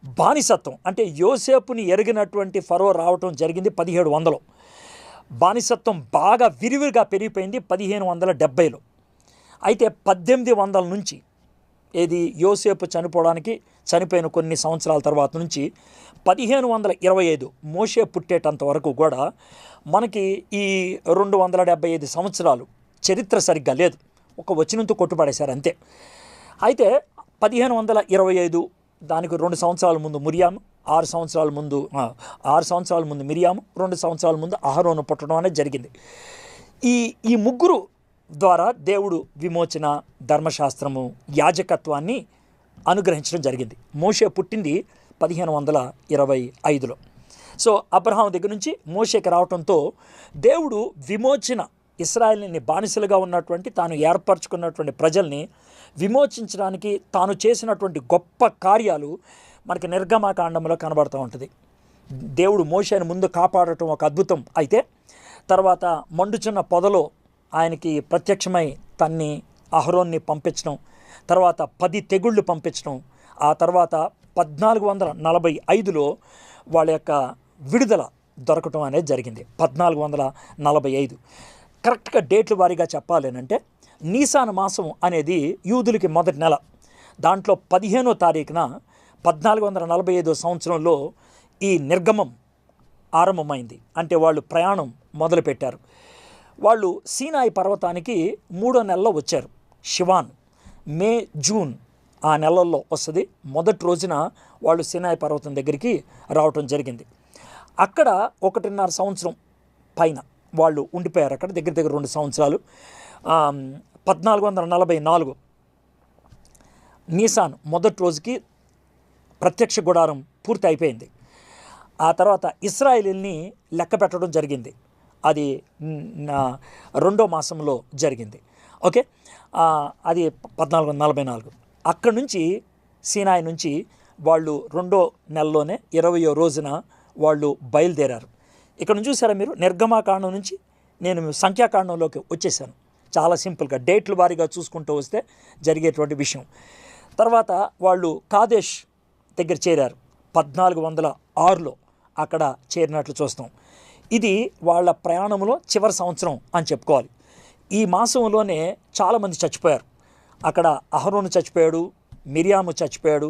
బానిసత్వం అంటే యోసేపుని ఎరిగినటువంటి ఫరో రావటం జరిగింది 1700లో. బానిసత్వం బాగా విరివిగా పెరిగిపోయింది 1570లో. అయితే 1800 నుంచి యోసేపు చనిపోయిన కొన్ని సంవత్సరాల తర్వాత నుంచి 1525 మోషే పుట్టేటంత వరకు కూడా మనకి ఈ 275 సంవత్సరాలు చరిత్ర సరిగ్గా లేదు. ఒక వచనంతో కొట్టుపడేశారు అంతే. అయితే 1525 దానికి 2 సంవత్సరాల ముందు మిరియాము, 6 సంవత్సరాల ముందు మిరియాము, 2 సంవత్సరాల ముందు అహరోను పుట్టడం అనేది జరిగింది. ఈ ముగ్గురు ద్వారా దేవుడు విమోచన, ధర్మశాస్త్రము, యాజకత్వాన్ని అనుగ్రహించడం జరిగింది. మోషే పుట్టింది 1525లో. సో అబ్రహాం దగ్గర నుంచి మోషేకి రావడంతో దేవుడు విమోచన, ఇశ్రాయేలుని బానిసలుగా ఉన్నటువంటి తాను ఏర్పరచుకున్నటువంటి ప్రజల్ని విమోచించడానికి తాను చేసినటువంటి గొప్ప కార్యాలు మనకి నిర్గమకాండంలో కనబడుతూ ఉంటుంది. దేవుడు మోషేని ముందు కాపాడటం ఒక అద్భుతం. అయితే తర్వాత మండుచున్న పొదలో ఆయనకి ప్రత్యక్షమై తన్ని అహరోన్ని పంపించడం, తర్వాత 10 తెగుళ్ళు పంపించడం, ఆ తర్వాత 1445లో వాళ్ళ యొక్క విడుదల దొరకటం అనేది జరిగింది. 1445 కరెక్ట్గా డేట్ల వారీగా చెప్పాలేనంటే నీసాన్ మాసం అనేది యూదులకి మొదటి నెల. దాంట్లో 15వ తారీఖున 1445 సంవత్సరంలో ఈ నిర్గమం ఆరంభమైంది. అంటే వాళ్ళు ప్రయాణం మొదలుపెట్టారు. వాళ్ళు సీనాయి పర్వతానికి 3వ నెలలో వచ్చారు. షివాన్, మే, జూన్ ఆ నెలల్లో వస్తుంది. మొదటి రోజున వాళ్ళు సీనాయి పర్వతం దగ్గరికి రావటం జరిగింది. అక్కడ 1.5 సంవత్సరం పైన వాళ్ళు ఉండిపోయారు. అక్కడ దగ్గర 2 సంవత్సరాలు. 1444 నీసాన్ మొదటి రోజుకి ప్రత్యక్ష గుడారం పూర్తి అయిపోయింది. ఆ తర్వాత ఇశ్రాయేలీల్ని లెక్క పెట్టడం జరిగింది. అది 2వ మాసంలో జరిగింది. ఓకే, అది 1444. అక్కడి నుంచి సీనాయి నుంచి వాళ్ళు 2వ నెలలోనే 20వ రోజున వాళ్ళు బయలుదేరారు. ఇక్కడ నుంచి చూసారా మీరు, నిర్గమాకాండం నుంచి నేను సంఖ్యాకాండంలోకి వచ్చేసాను. చాలా సింపుల్గా డేట్ల వారీగా చూసుకుంటూ వస్తే జరిగేటువంటి విషయం. తర్వాత వాళ్ళు కాదేష్ దగ్గర చేరారు. 1406లో అక్కడ చేరినట్లు చూస్తాం. ఇది వాళ్ళ ప్రయాణంలో చివరి సంవత్సరం అని చెప్పుకోవాలి. ఈ మాసంలోనే చాలామంది చచ్చిపోయారు. అక్కడ అహరోను చచ్చిపోయాడు, మిరియాము చచ్చిపోయాడు.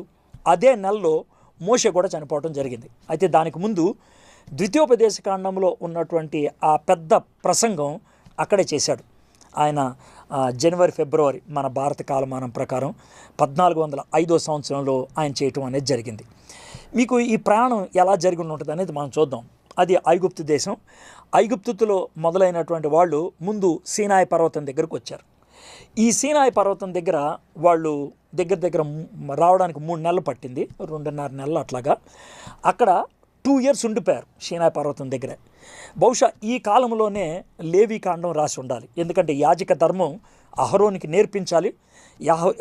అదే నెలలో మోషే కూడా చనిపోవడం జరిగింది. అయితే దానికి ముందు ద్వితీయోపదేశకాండంలో ఉన్నటువంటి ఆ పెద్ద ప్రసంగం అక్కడే చేశాడు ఆయన. జనవరి, ఫిబ్రవరి మన భారత కాలమానం ప్రకారం 1405 సంవత్సరంలో ఆయన చేయటం అనేది జరిగింది. మీకు ఈ ప్రయాణం ఎలా జరిగి ఉంటుంది అనేది మనం చూద్దాం. అది ఐగుప్తు దేశం. ఐగుప్తులో మొదలైనటువంటి వాళ్ళు ముందు సీనాయి పర్వతం దగ్గరకు వచ్చారు. ఈ సీనాయి పర్వతం దగ్గర వాళ్ళు దగ్గర రావడానికి 3 నెలలు పట్టింది, 2.5 నెలలు అట్లాగా. అక్కడ 2 ఇయర్స్ ఉండిపోయారు సీనాయి పర్వతం దగ్గరే. బహుశా ఈ కాలంలోనే లేవీ కాండం రాసి ఉండాలి. ఎందుకంటే యాజక ధర్మం అహరోనికి నేర్పించాలి.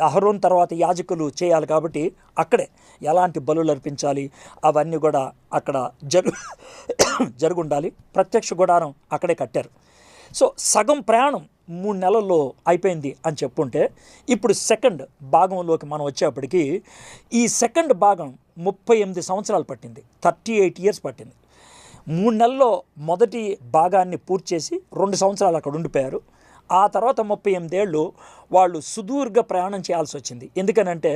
అహరోన్ తర్వాత యాజకులు చేయాలి. కాబట్టి అక్కడే ఎలాంటి బలులు అర్పించాలి అవన్నీ కూడా అక్కడ జరుగుండాలి. ప్రత్యక్ష గుడారం అక్కడే కట్టారు. సో సగం ప్రయాణం 3 నెలల్లో అయిపోయింది అని చెప్పుంటే, ఇప్పుడు సెకండ్ భాగంలోకి మనం వచ్చేప్పటికి ఈ సెకండ్ భాగం 38 సంవత్సరాలు పట్టింది. 38 ఇయర్స్ పట్టింది. 3 నెలల్లో మొదటి భాగాన్ని పూర్తి చేసి 2 సంవత్సరాలు అక్కడ ఉండిపోయారు. ఆ తర్వాత 38 ఏళ్ళు వాళ్ళు సుదీర్ఘ ప్రయాణం చేయాల్సి వచ్చింది. ఎందుకనంటే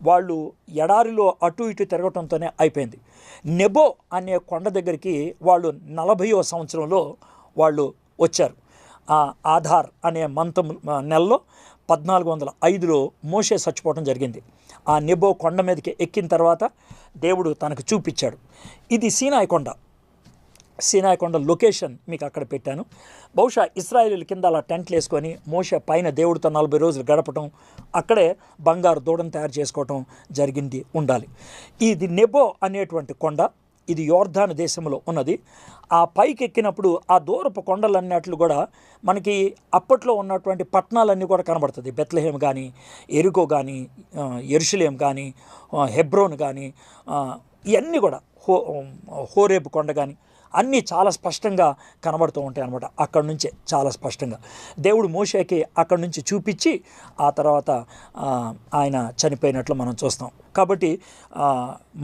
వాళ్ళు ఎడారిలో అటు ఇటు తిరగటంతోనే అయిపోయింది. నెబో అనే కొండ దగ్గరికి వాళ్ళు 40వ సంవత్సరంలో వాళ్ళు వచ్చారు. ఆధార్ అనే నెలలో 1405లో మోషే చచ్చిపోవడం జరిగింది. ఆ నెబో కొండ మీదకి ఎక్కిన తర్వాత దేవుడు తనకు చూపించాడు. ఇది సీనాయి కొండ. సీనాయి కొండ లొకేషన్ మీకు అక్కడ పెట్టాను. బహుశా ఇశ్రాయేలీల కింద అలా టెంట్లు వేసుకొని మోషే పైన దేవుడితో 40 రోజులు గడపటం, అక్కడే బంగారు దూడను తయారు చేసుకోవటం జరిగింది ఉండాలి. ఇది నెబో అనేటువంటి కొండ. ఇది యోర్దాను దేశంలో ఉన్నది. ఆ పైకి ఎక్కినప్పుడు ఆ దూరపు కొండలన్నట్లు కూడా మనకి అప్పట్లో ఉన్నటువంటి పట్టణాలన్నీ కూడా కనబడుతుంది. బెత్లెహేమ్ కానీ, ఎరికో కానీ, యెరూషలేం కానీ, హెబ్రోన్ కానీ, ఇవన్నీ కూడా హోరేబు కొండ కానీ అన్నీ చాలా స్పష్టంగా కనబడుతూ ఉంటాయి అన్నమాట. అక్కడి నుంచే చాలా స్పష్టంగా దేవుడు మోషేకి అక్కడి నుంచి చూపించి ఆ తర్వాత ఆయన చనిపోయినట్లు మనం చూస్తాం. కాబట్టి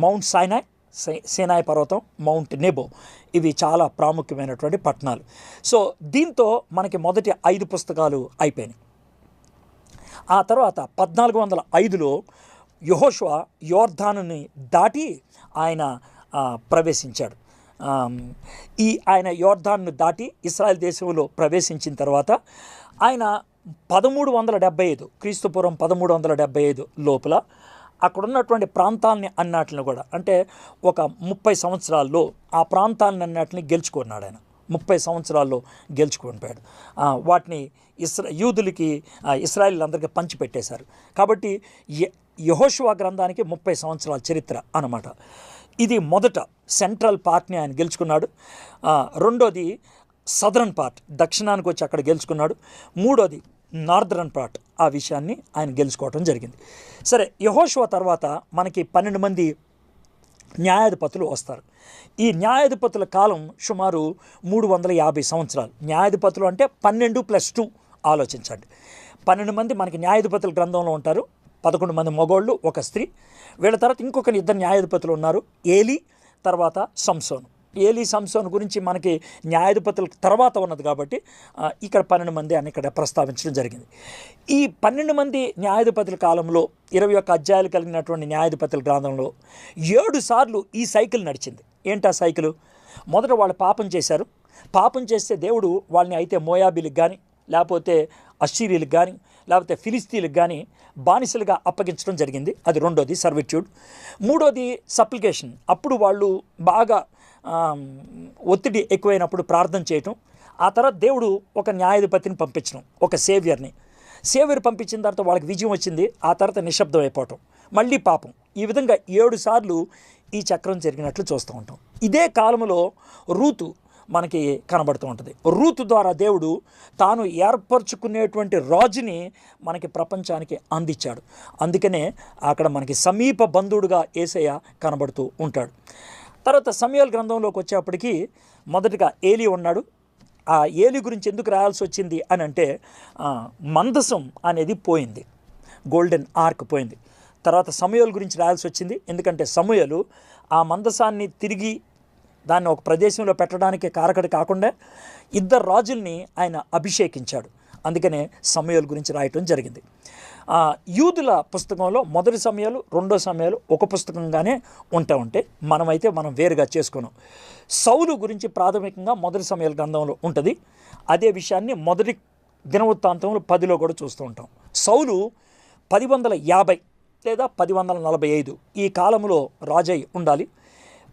మౌంట్ సీనాయి పర్వతం, మౌంట్ నెబో, ఇవి చాలా ప్రాముఖ్యమైనటువంటి పట్టణాలు. సో దీంతో మనకి మొదటి 5 పుస్తకాలు అయిపోయినాయి. ఆ తర్వాత 1405లో యెహోషువ యోర్దానుని దాటి ఆయన ప్రవేశించాడు. ఆయన యోర్దాను దాటి ఇశ్రాయేల్ దేశంలో ప్రవేశించిన తర్వాత ఆయన 1375 క్రీస్తుపూర్వం 1375 లోపల అక్కడ ఉన్నటువంటి ప్రాంతాలని అన్నిటిని కూడా, అంటే ఒక 30 సంవత్సరాల్లో ఆ ప్రాంతాలను అన్నిటిని గెలుచుకున్నాడు ఆయన. 30 సంవత్సరాల్లో గెలుచుకొని వాటిని యూదులకి, ఇశ్రాయేలీలందరికీ పంచిపెట్టేశారు. కాబట్టి యెహోషువ గ్రంథానికి 30 సంవత్సరాల చరిత్ర అన్నమాట. ఇది మొదట సెంట్రల్ పార్ట్ని ఆయన గెలుచుకున్నాడు. రెండోది సదరన్ పార్ట్, దక్షిణానికి వచ్చి అక్కడ గెలుచుకున్నాడు. మూడోది నార్దరన్ పార్ట్, ఆ విషయాన్ని ఆయన గెలుచుకోవటం జరిగింది. సరే, యెహోషువ తర్వాత మనకి 12 మంది న్యాయాధిపతులు వస్తారు. ఈ న్యాయాధిపతుల కాలం సుమారు 350 సంవత్సరాలు. న్యాయాధిపతులు అంటే 12+2 ఆలోచించండి. 12 మంది మనకి న్యాయాధిపతుల గ్రంథంలో ఉంటారు. 11 మంది మగోళ్ళు, ఒక స్త్రీ. వీళ్ళ తర్వాత ఇంకొక ఇద్దరు న్యాయాధిపతులు ఉన్నారు, ఏలీ, తర్వాత సంసోను. ఏలీ సంసోన్ గురించి మనకి న్యాయాధిపతుల తర్వాత ఉన్నది కాబట్టి ఇక్కడ 12 మంది అని ఇక్కడ ప్రస్తావించడం జరిగింది. ఈ 12 మంది న్యాయాధిపతుల కాలంలో 21 అధ్యాయాలు కలిగినటువంటి న్యాయాధిపతుల గ్రంథంలో 7 సార్లు ఈ సైకిల్ నడిచింది. ఏంటా సైకిల్? మొదట వాళ్ళు పాపం చేశారు. పాపం చేస్తే దేవుడు వాళ్ళని అయితే మోయాబీలకు కానీ, లేకపోతే అశ్షీరీలకు కానీ, లేకపోతే ఫిలిస్తీన్లకు కానీ బానిసలుగా అప్పగించడం జరిగింది. అది రెండోది సర్విట్యూడ్. మూడోది సప్లికేషన్. అప్పుడు వాళ్ళు బాగా ఒత్తిడి ఎక్కువైనప్పుడు ప్రార్థన చేయటం. ఆ తర్వాత దేవుడు ఒక న్యాయాధిపతిని పంపించడం, ఒక సేవియర్ పంపించిన తర్వాత వాళ్ళకి విజయం వచ్చింది. ఆ తర్వాత నిశ్శబ్దం అయిపోవటం, మళ్ళీ పాపం. ఈ విధంగా 7 సార్లు ఈ చక్రం జరిగినట్లు చూస్తూ ఉంటాం. ఇదే కాలంలో రూతు మనకి కనబడుతూ ఉంటుంది. రూతు ద్వారా దేవుడు తాను ఏర్పరచుకునేటువంటి రాజుని మనకి ప్రపంచానికి అందించాడు. అందుకనే అక్కడ మనకి సమీప బంధువుడుగా యేసయ్య కనబడుతూ ఉంటాడు. తర్వాత సమూయేలు గ్రంథంలోకి వచ్చేప్పటికి మొదటగా ఏలీ ఉన్నాడు. ఆ ఏలీ గురించి ఎందుకు రాయాల్సి వచ్చింది అని అంటే మందసం అనేది పోయింది, గోల్డెన్ ఆర్క్ పోయింది. తర్వాత సమూయేలు గురించి రాయాల్సి వచ్చింది, ఎందుకంటే సమూయేలు ఆ మందసాన్ని తిరిగి దాన్ని ఒక ప్రదేశంలో పెట్టడానికి కారకుడు కాకుండా 2 రాజుల్ని ఆయన అభిషేకించాడు. అందుకనే సమూయేలు గురించి రాయటం జరిగింది. యూదుల పుస్తకంలో మొదటి సమూయేలు, రెండో సమూయేలు ఒక పుస్తకంగానే ఉంటే మనం వేరుగా చేసుకున్నాం. సౌలు గురించి ప్రాథమికంగా మొదటి సమూయేలు గ్రంథంలో ఉంటుంది. అదే విషయాన్ని మొదటి దినవృత్తాంతంలో 10లో కూడా చూస్తూ ఉంటాం. సౌలు 1050 లేదా 1045 ఈ కాలంలో రాజై ఉండాలి.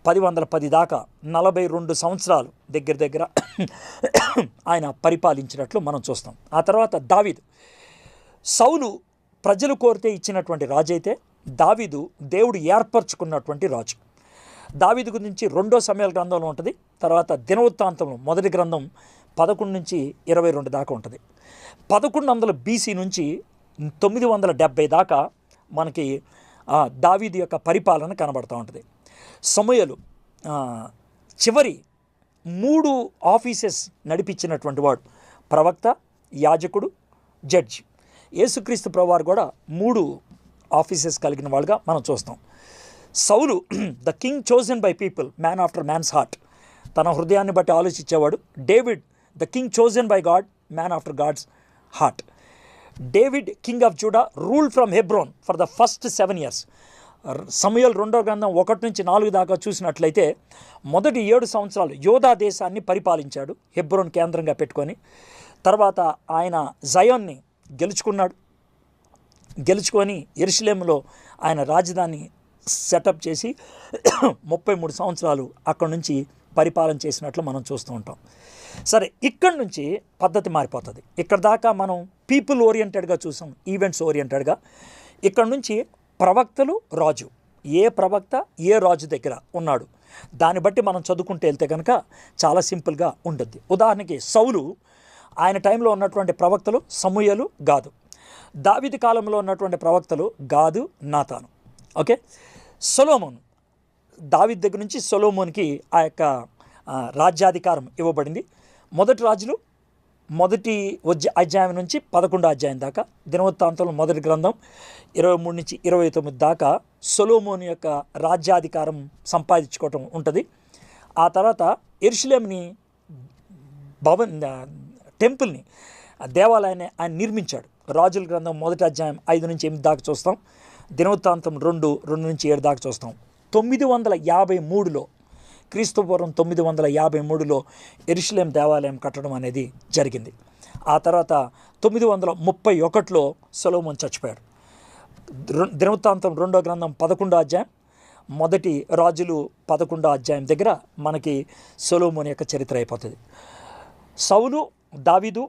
1010 దాకా 42 సంవత్సరాలు దగ్గర ఆయన పరిపాలించినట్లు మనం చూస్తాం. ఆ తర్వాత దావీదు. సౌలు ప్రజలు కోరితే ఇచ్చినటువంటి రాజు అయితే దావీదు దేవుడు ఏర్పరచుకున్నటువంటి రాజు. దావీదు గురించి రెండో సమూయేలు గ్రంథంలో ఉంటుంది. తర్వాత దినవృత్తాంతంలో మొదటి గ్రంథం 11 నుంచి 22 దాకా ఉంటుంది. 1100 BC నుంచి 970 దాకా మనకి దావీదు యొక్క పరిపాలన కనబడుతూ ఉంటుంది. సమూయేలు చివరి 3 ఆఫీసెస్ నడిపించినటువంటి వాడు, ప్రవక్త, యాజకుడు, జడ్జి. యేసుక్రీస్తు ప్రభువారు కూడా 3 ఆఫీసెస్ కలిగిన వాళ్ళుగా మనం చూస్తాం. Saul the king chosen by people, man after man's heart, తన హృదయాన్ని బట్టి ఆలోచించేవాడు. David the king chosen by God, man after God's heart. David king of Judah rule from Hebron for the first 7 years. సమూయేలు రెండో గ్రంథం 1 నుంచి 4 దాకా చూసినట్లయితే మొదటి 7 సంవత్సరాలు యోధా దేశాన్ని పరిపాలించాడు, హెబ్రోన్ కేంద్రంగా పెట్టుకొని. తర్వాత ఆయన జయోన్ని గెలుచుకొని యెరూషలేములో ఆయన రాజధాని సెటప్ చేసి 33 సంవత్సరాలు అక్కడి నుంచి పరిపాలన చేసినట్లు మనం చూస్తూ ఉంటాం. సరే, ఇక్కడి నుంచి పద్ధతి మారిపోతుంది. ఇక్కడ దాకా మనం పీపుల్ ఓరియంటెడ్గా చూసాం, ఈవెంట్స్ ఓరియంటెడ్గా. ఇక్కడ నుంచి ప్రవక్తలు, రాజు, ఏ ప్రవక్త ఏ రాజు దగ్గర ఉన్నాడు దాన్ని బట్టి మనం చదువుకుంటూ వెళ్తే కనుక చాలా సింపుల్గా ఉంటుంది. ఉదాహరణకి సౌలు, ఆయన టైంలో ఉన్నటువంటి ప్రవక్తలు సమూయేలు, గాదు. దావీదు కాలంలో ఉన్నటువంటి ప్రవక్తలు గాదు, నాతాను. ఓకే. సొలొమోను, దావీదు దగ్గర నుంచి సొలొమోన్కి ఆ యొక్క రాజ్యాధికారం ఇవ్వబడింది. మొదటి రాజులు 1 అధ్యాయం నుంచి 11 అధ్యాయం దాకా, దినవృత్తాంతంలో మొదటి గ్రంథం 23 నుంచి 29 దాకా సొలొమోను యొక్క రాజ్యాధికారం సంపాదించుకోవటం ఉంటుంది. ఆ తర్వాత యెరూషలేముని టెంపుల్ని, దేవాలయాన్ని ఆయన నిర్మించాడు. రాజుల గ్రంథం 1 అధ్యాయం 5 నుంచి 8 దాకా చూస్తాం. దినవృత్తాంతం 2 నుంచి 7 దాకా చూస్తాం. 953లో, క్రీస్తుపూర్వం 953లో యెరూషలేం దేవాలయం కట్టడం అనేది జరిగింది. ఆ తర్వాత 931లో సొలొమోను చచ్చిపోయాడు. దినవృత్తాంతం 2వ గ్రంథం 11వ అధ్యాయం, మొదటి రాజులు 11వ అధ్యాయం దగ్గర మనకి సొలొమోను యొక్క చరిత్ర అయిపోతుంది. సౌలు, దావీదు,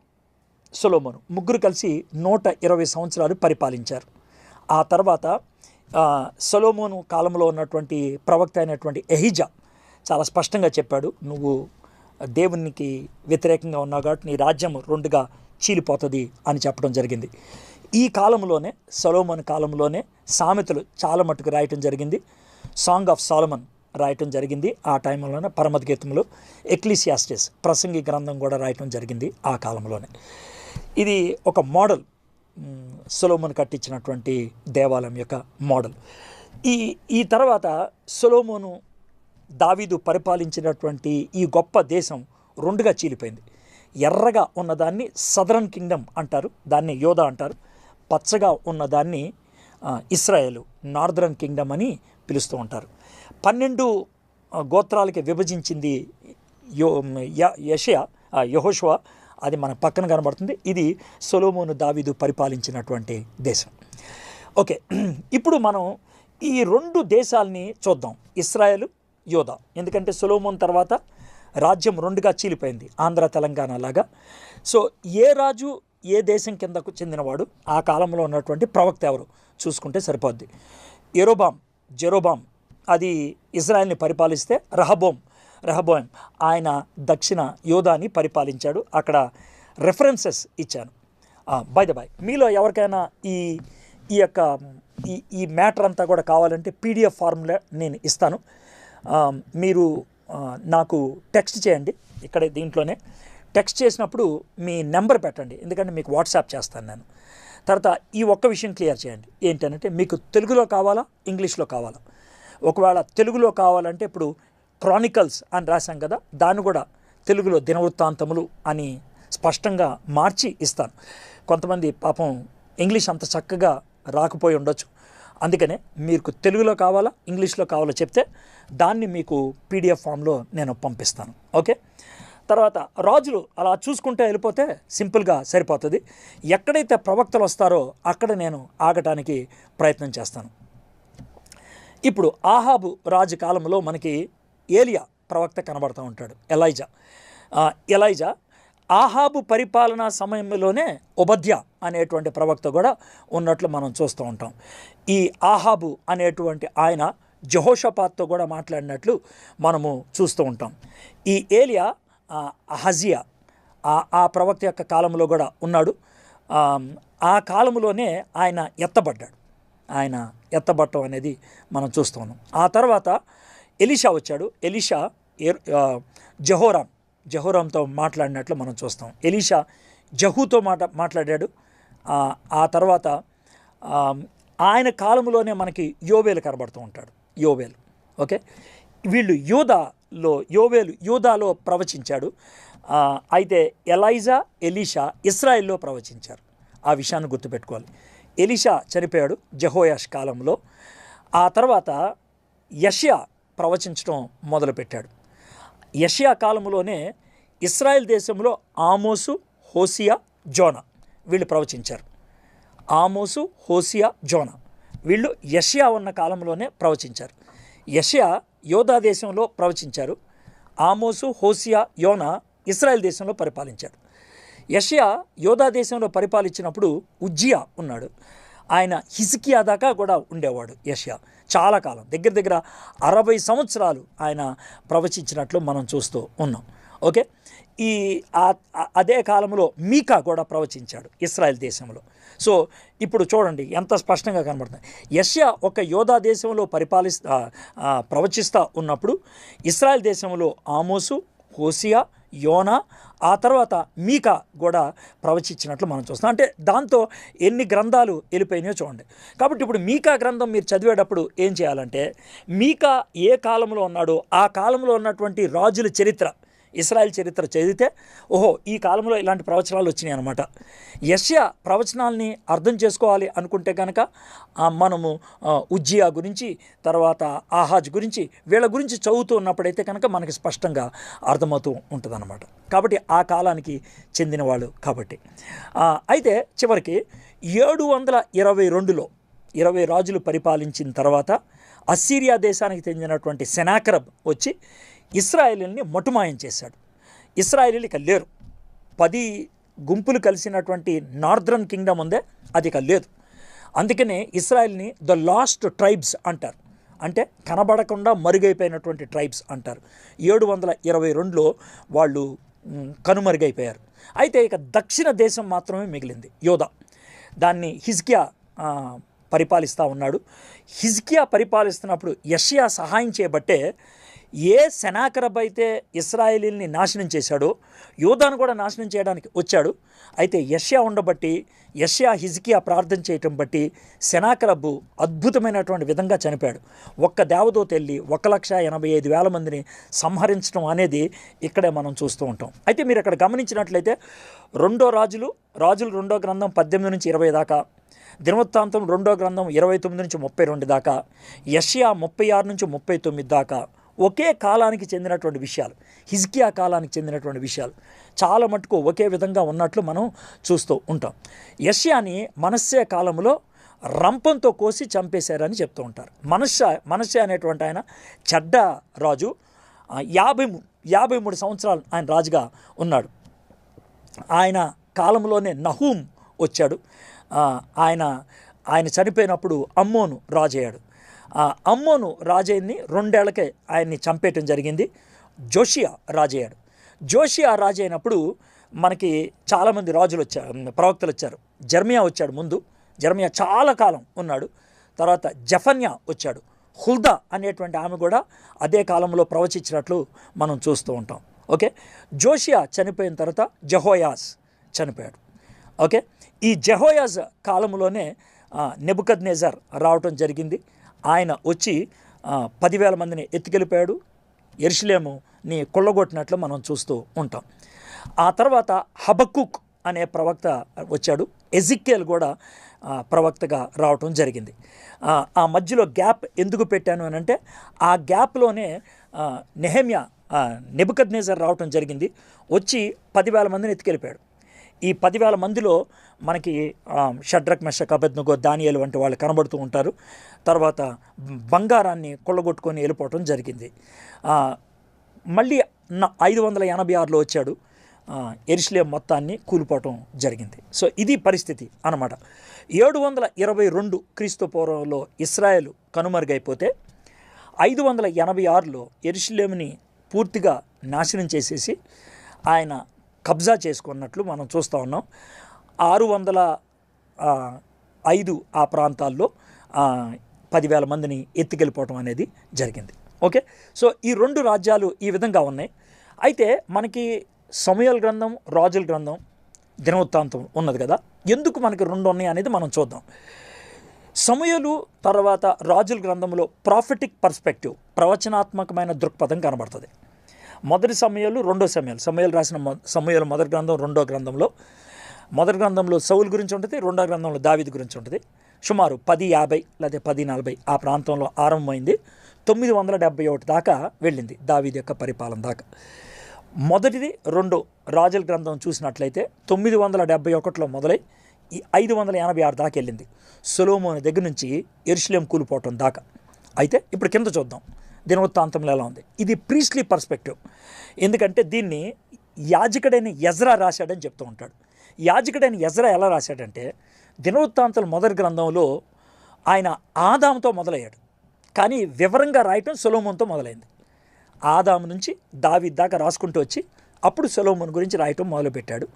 సొలొమోను ముగ్గురు కలిసి 120 సంవత్సరాలు పరిపాలించారు. ఆ తర్వాత సొలొమోను కాలంలో ఉన్నటువంటి ప్రవక్త అయినటువంటి ఎహిజా చాలా స్పష్టంగా చెప్పాడు, నువ్వు దేవునికి వ్యతిరేకంగా ఉన్నావు కాబట్టి నీ రాజ్యం 2గా చీలిపోతుంది అని చెప్పడం జరిగింది. ఈ కాలంలోనే, సొలొమోను కాలంలోనే సామెతలు చాలా మట్టుకు రాయటం జరిగింది. సాంగ్ ఆఫ్ సొలొమన్ రాయటం జరిగింది. ఆ టైంలోనే పరమద్గీతములు, ఎక్లీసియాస్టిస్ ప్రసంగి గ్రంథం కూడా రాయటం జరిగింది ఆ కాలంలోనే. ఇది ఒక మోడల్, సొలొమోను కట్టించినటువంటి దేవాలయం యొక్క మోడల్. ఈ తర్వాత సొలొమోను దావీదు పరిపాలించినటువంటి ఈ గొప్ప దేశం రెండుగా చీలిపోయింది. ఎర్రగా ఉన్నదాన్ని సదరన్ కింగ్డమ్ అంటారు, దాన్ని యోధా అంటారు. పచ్చగా ఉన్నదాన్ని ఇశ్రాయేలు, నార్దరన్ కింగ్డమ్ అని పిలుస్తూ ఉంటారు. 12 గోత్రాలకి విభజించింది యెహోషువ. అది మన పక్కన కనబడుతుంది. ఇది సొలొమోను దావీదు పరిపాలించినటువంటి దేశం. ఓకే, ఇప్పుడు మనం ఈ 2 దేశాలని చూద్దాం, ఇశ్రాయేలు, యోధా. ఎందుకంటే సొలొమోను తర్వాత రాజ్యం 2గా చీలిపోయింది, ఆంధ్ర తెలంగాణ లాగా. సో ఏ రాజు ఏ దేశం కిందకు చెందినవాడు, ఆ కాలంలో ఉన్నటువంటి ప్రవక్త ఎవరు చూసుకుంటే సరిపోద్ది. జెరోబాం అది ఇజ్రాయెల్ని పరిపాలిస్తే రెహబోం ఆయన దక్షిణ యోధాని పరిపాలించాడు. అక్కడ రెఫరెన్సెస్ ఇచ్చాను. బై ద బై, మీలో ఎవరికైనా ఈ యొక్క ఈ మ్యాటర్ అంతా కూడా కావాలంటే పీడిఎఫ్ ఫార్ములా నేను ఇస్తాను. మీరు నాకు టెక్స్ట్ చేయండి. ఇక్కడ దీంట్లోనే టెక్స్ట్ చేసినప్పుడు మీ నెంబర్ పెట్టండి, ఎందుకంటే మీకు వాట్సాప్ చేస్తాను నేను. తర్వాత ఈ ఒక్క విషయం క్లియర్ చేయండి, ఏంటంటే మీకు తెలుగులో కావాలా, ఇంగ్లీష్లో కావాలా? ఒకవేళ తెలుగులో కావాలంటే ఇప్పుడు క్రానికల్స్ అని రాశాం కదా, దాన్ని కూడా తెలుగులో దినవృత్తాంతములు అని స్పష్టంగా మార్చి ఇస్తాను. కొంతమంది పాపం ఇంగ్లీష్ అంత చక్కగా రాకపోయి ఉండొచ్చు, అందుకనే మీకు తెలుగులో కావాలా, ఇంగ్లీష్లో కావాలో చెప్తే దాన్ని మీకు పీడిఎఫ్ ఫామ్లో నేను పంపిస్తాను. ఓకే, తర్వాత రాజులు అలా చూసుకుంటే వెళ్ళిపోతే సింపుల్గా సరిపోతుంది. ఎక్కడైతే ప్రవక్తలు వస్తారో అక్కడ నేను ఆగటానికి ప్రయత్నం చేస్తాను. ఇప్పుడు ఆహాబు రాజు కాలంలో మనకి ఏలియా ప్రవక్త కనబడుతూ ఉంటాడు, ఎలైజా. ఆహాబు పరిపాలనా సమయంలోనే ఓబద్యా అనేటువంటి ప్రవక్త కూడా ఉన్నట్లు మనం చూస్తూ ఉంటాం. ఈ ఆహాబు అనేటువంటి ఆయన జెహోషాపాత్తో కూడా మాట్లాడినట్లు మనము చూస్తూ ఉంటాం. ఈ ఏలియా అహజియా ఆ ప్రవక్త యొక్క కాలంలో కూడా ఉన్నాడు. ఆ కాలంలోనే ఆయన ఎత్తబడటం అనేది మనం చూస్తూ ఉన్నాం. ఆ తర్వాత ఎలీషా వచ్చాడు. ఎలీషా జెహోరాంతో మాట్లాడినట్లు మనం చూస్తాం. ఎలీషా జహూతో మాట్లాడాడు. ఆ తర్వాత ఆయన కాలంలోనే మనకి యోవేలు కనబడుతూ ఉంటాడు, యోవేలు. ఓకే, వీళ్ళు యూదాలో ప్రవచించాడు. అయితే ఎలీషా ఇశ్రాయేల్లో ప్రవచించారు. ఆ విషయాన్ని గుర్తుపెట్టుకోవాలి. ఎలీషా చనిపోయాడు జెహోయాష్ కాలంలో. ఆ తర్వాత యెషయా ప్రవచించడం మొదలుపెట్టాడు. యెషయా కాలంలోనే ఇశ్రాయేల్ దేశంలో ఆమోసు, హోసియా, జోనా వీళ్ళు ప్రవచించారు. వీళ్ళు యెషయా ఉన్న కాలంలోనే ప్రవచించారు. యెషయా యోధా దేశంలో ప్రవచించారు. ఆమోసు, హోసియా, యోనా ఇశ్రాయేల్ దేశంలో పరిపాలించాడు. యెషయా యోధా దేశంలో పరిపాలించినప్పుడు ఉజ్జియా ఉన్నాడు. ఆయన హిజ్కియా దాకా కూడా ఉండేవాడు యెషయా. చాలా కాలం, దగ్గర 60 సంవత్సరాలు ఆయన ప్రవచించినట్లు మనం చూస్తూ ఉన్నాం. ఓకే, అదే కాలంలో మీకా కూడా ప్రవచించాడు ఇశ్రాయేల్ దేశంలో. సో ఇప్పుడు చూడండి ఎంత స్పష్టంగా కనబడుతుంది. యెషయా ఒక యోధా దేశంలో ప్రవచిస్తూ ఉన్నప్పుడు ఇశ్రాయేల్ దేశంలో ఆమోసు, హోసియా, యోనా, ఆ తర్వాత మీకా కూడా ప్రవచించినట్లు మనం చూస్తాం. అంటే దాంతో ఎన్ని గ్రంథాలు వెళ్ళిపోయినాయో చూడండి. కాబట్టి ఇప్పుడు మీకా గ్రంథం మీరు చదివేటప్పుడు ఏం చేయాలంటే, మీకా ఏ కాలంలో ఉన్నాడో ఆ కాలంలో ఉన్నటువంటి రాజుల చరిత్ర, ఇశ్రాయేల్ చరిత్ర చదివితే ఓహో ఈ కాలంలో ఇలాంటి ప్రవచనాలు వచ్చినాయి అనమాట. యెషయా ప్రవచనాల్ని అర్థం చేసుకోవాలి అనుకుంటే కనుక మనము ఉజ్జియా గురించి, తర్వాత ఆహాజ్ గురించి, వీళ్ళ గురించి చదువుతూ ఉన్నప్పుడైతే కనుక మనకి స్పష్టంగా అర్థమవుతూ ఉంటుంది అన్నమాట. కాబట్టి ఆ కాలానికి చెందిన వాళ్ళు కాబట్టి. అయితే చివరికి 722లో 20 రాజులు పరిపాలించిన తర్వాత అస్సీరియా దేశానికి చెందినటువంటి సెనాకెరబ్ వచ్చి ఇశ్రాయేలుని మటుమాయం చేశాడు. ఇశ్రాయేలీలు ఇక లేరు. 10 గుంపులు కలిసినటువంటి నార్దరన్ కింగ్డమ్ ఉందే, అది ఇక లేదు. అందుకనే ఇశ్రాయేల్ని ద లాస్ట్ ట్రైబ్స్ అంటారు, అంటే కనబడకుండా మరుగైపోయినటువంటి ట్రైబ్స్ అంటారు. 722లో వాళ్ళు కనుమరుగైపోయారు. అయితే ఇక దక్షిణ దేశం మాత్రమే మిగిలింది, యోధా. దాన్ని హిజ్కియా పరిపాలిస్తూ ఉన్నాడు. హిజ్కియా పరిపాలిస్తున్నప్పుడు యెషయా సహాయం చేయబట్టే ఏ సెనాకరబ్ అయితే ఇశ్రాయేలీల్ని నాశనం చేశాడో యూదాను కూడా నాశనం చేయడానికి వచ్చాడు. అయితే యెషయా ఉండబట్టి, యెషయా హిజ్కియా ప్రార్థన చేయటం బట్టి సెనాకరబు అద్భుతమైనటువంటి విధంగా చనిపోయాడు. ఒక్క దేవదూత వెళ్ళి 1,85,000 మందిని సంహరించడం అనేది ఇక్కడే మనం చూస్తూ ఉంటాం. అయితే మీరు ఇక్కడ గమనించినట్లయితే రాజులు 2వ గ్రంథం 18 నుంచి 20 దాకా, దినవృత్తాంతం 2వ గ్రంథం 29 నుంచి 32 దాకా, యెషయా 36 నుంచి 39 దాకా ఒకే కాలానికి చెందినటువంటి విషయాలు, హిజ్కియా కాలానికి చెందినటువంటి విషయాలు చాలా మటుకు ఒకే విధంగా ఉన్నట్లు మనం చూస్తూ ఉంటాం. యెషయాని మనష్షే కాలంలో రంపంతో కోసి చంపేశారని చెప్తూ ఉంటారు. మనష్షే అనేటువంటి ఆయన చెడ్డ రాజు. 53 సంవత్సరాలు ఆయన రాజుగా ఉన్నాడు. ఆయన కాలంలోనే నహూం వచ్చాడు. ఆయన చనిపోయినప్పుడు అమ్మోను రాజయ్యాడు. అమ్మోను రాజయ్యని 2 ఏళ్లకే ఆయన్ని చంపేయటం జరిగింది. జోషియా రాజయ్యాడు. జోషియా రాజైనప్పుడు మనకి చాలామంది రాజులు వచ్చారు, ప్రవక్తలు వచ్చారు. జెర్మియా వచ్చాడు ముందు. జెర్మియా చాలా కాలం ఉన్నాడు. తర్వాత జెఫన్యా వచ్చాడు. హుల్దా అనేటువంటి ఆమె కూడా అదే కాలంలో ప్రవచించినట్లు మనం చూస్తూ ఉంటాం. ఓకే, జోషియా చనిపోయిన తర్వాత జెహోయాస్ చనిపోయాడు. ఓకే, ఈ జెహోయాస్ కాలంలోనే నెబుకద్నెజర్ రావటం జరిగింది. ఆయన వచ్చి 10,000 మందిని ఎత్తుకెళ్ళిపోయాడు. యెరూషలేముని కొల్లగొట్టినట్లు మనం చూస్తూ ఉంటాం. ఆ తర్వాత హబక్కుక్ అనే ప్రవక్త వచ్చాడు. ఎజిక్యేల్ కూడా ప్రవక్తగా రావటం జరిగింది. ఆ మధ్యలో గ్యాప్ ఎందుకు పెట్టాను అని అంటే, ఆ గ్యాప్లోనే నెహెమ్యా నెబుకద్నెజర్ రావటం జరిగింది. వచ్చి 10,000 మందిని ఎత్తుకెళ్ళిపోయాడు. ఈ 10,000 మందిలో మనకి షడ్రక్, మెషక్, అబేద్నెగో, దానియేలు వంటి వాళ్ళు కనబడుతూ ఉంటారు. తర్వాత బంగారాన్ని కొల్లగొట్టుకొని వెళ్ళిపోవటం జరిగింది. మళ్ళీ 586లో వచ్చాడు. యెరూషలేము మొత్తాన్ని కూలిపోవటం జరిగింది. సో ఇది పరిస్థితి అన్నమాట. 722 క్రీస్తు పూర్వంలో ఇశ్రాయేలు కనుమరుగైపోతే 586లో యెరూషలేముని పూర్తిగా నాశనం చేసేసి ఆయన కబ్జా చేసుకున్నట్లు మనం చూస్తూ ఉన్నాం. 605 ఆ ప్రాంతాల్లో 10,000 మందిని ఎత్తుకెళ్ళిపోవటం అనేది జరిగింది. ఓకే, సో ఈ 2 రాజ్యాలు ఈ విధంగా ఉన్నాయి. అయితే మనకి సమూయేలు గ్రంథం, రాజుల గ్రంథం, దినవృత్తాంతం ఉన్నది కదా. ఎందుకు మనకి 2 ఉన్నాయి అనేది మనం చూద్దాం. సమూయేలు తర్వాత రాజుల గ్రంథంలో ప్రాఫిటిక్ పర్స్పెక్టివ్, ప్రవచనాత్మకమైన దృక్పథం కనబడుతుంది. మొదటి సమూయేలు, 2వ సమూయేలు. సమూయేలు రాసిన సమూయేలు మొదటి గ్రంథం, 2వ గ్రంథంలో, మొదటి గ్రంథంలో సౌలు గురించి ఉంటుంది, 2వ గ్రంథంలో దావీదు గురించి ఉంటుంది. సుమారు 1050 లేదా 1040 ఆ ప్రాంతంలో ఆరంభమైంది. 971 దాకా వెళ్ళింది దావీదు యొక్క పరిపాలన దాకా. మొదటిది 2 రాజుల గ్రంథం చూసినట్లయితే 971లో మొదలై 586 దాకా వెళ్ళింది. సొలొమోను దగ్గర నుంచి యెరూషలేము కూలిపోవటం దాకా. అయితే ఇప్పుడు కింద చూద్దాం దినవృత్తాంతంలో ఎలా ఉంది. ఇది ప్రీస్ట్లీ పర్స్పెక్టివ్. ఎందుకంటే దీన్ని యాజకుడైన ఎజ్రా రాశాడని చెప్తూ ఉంటాడు. యాజకుడైన ఎజ్రా ఎలా రాశాడంటే, దినవృత్తాంతాల మొదటి గ్రంథంలో ఆయన ఆదాముతో మొదలయ్యాడు, కానీ వివరంగా రాయటం సొలొమోనుతో మొదలైంది. ఆదాము నుంచి దావీదు దాకా రాసుకుంటూ వచ్చి అప్పుడు సొలొమోను గురించి రాయటం మొదలుపెట్టాడు.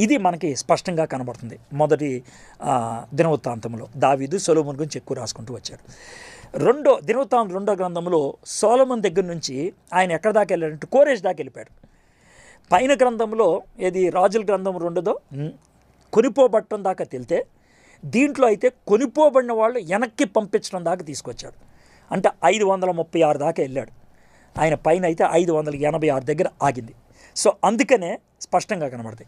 ఇది మనకి స్పష్టంగా కనబడుతుంది. మొదటి దినవృత్తాంతంలో దావీదు సొలొమోను గురించి ఎక్కువ రాసుకుంటూ వచ్చాడు. దినవృత్తాంతం 2వ గ్రంథంలో సొలొమోను దగ్గర నుంచి ఆయన ఎక్కడ దాకా వెళ్ళాడంటే కోరేష్ దాకా వెళ్ళిపోయాడు. పైన గ్రంథంలో ఏది రాజుల గ్రంథం 2దో కొనిపోబట్టడం దాకా తెలితే, దీంట్లో అయితే కొనిపోబడిన వాళ్ళు వెనక్కి పంపించడం దాకా తీసుకొచ్చాడు. అంటే 536 దాకా వెళ్ళాడు. ఆయన పైన అయితే 586 దగ్గర ఆగింది. సో అందుకనే స్పష్టంగా కనబడుతుంది.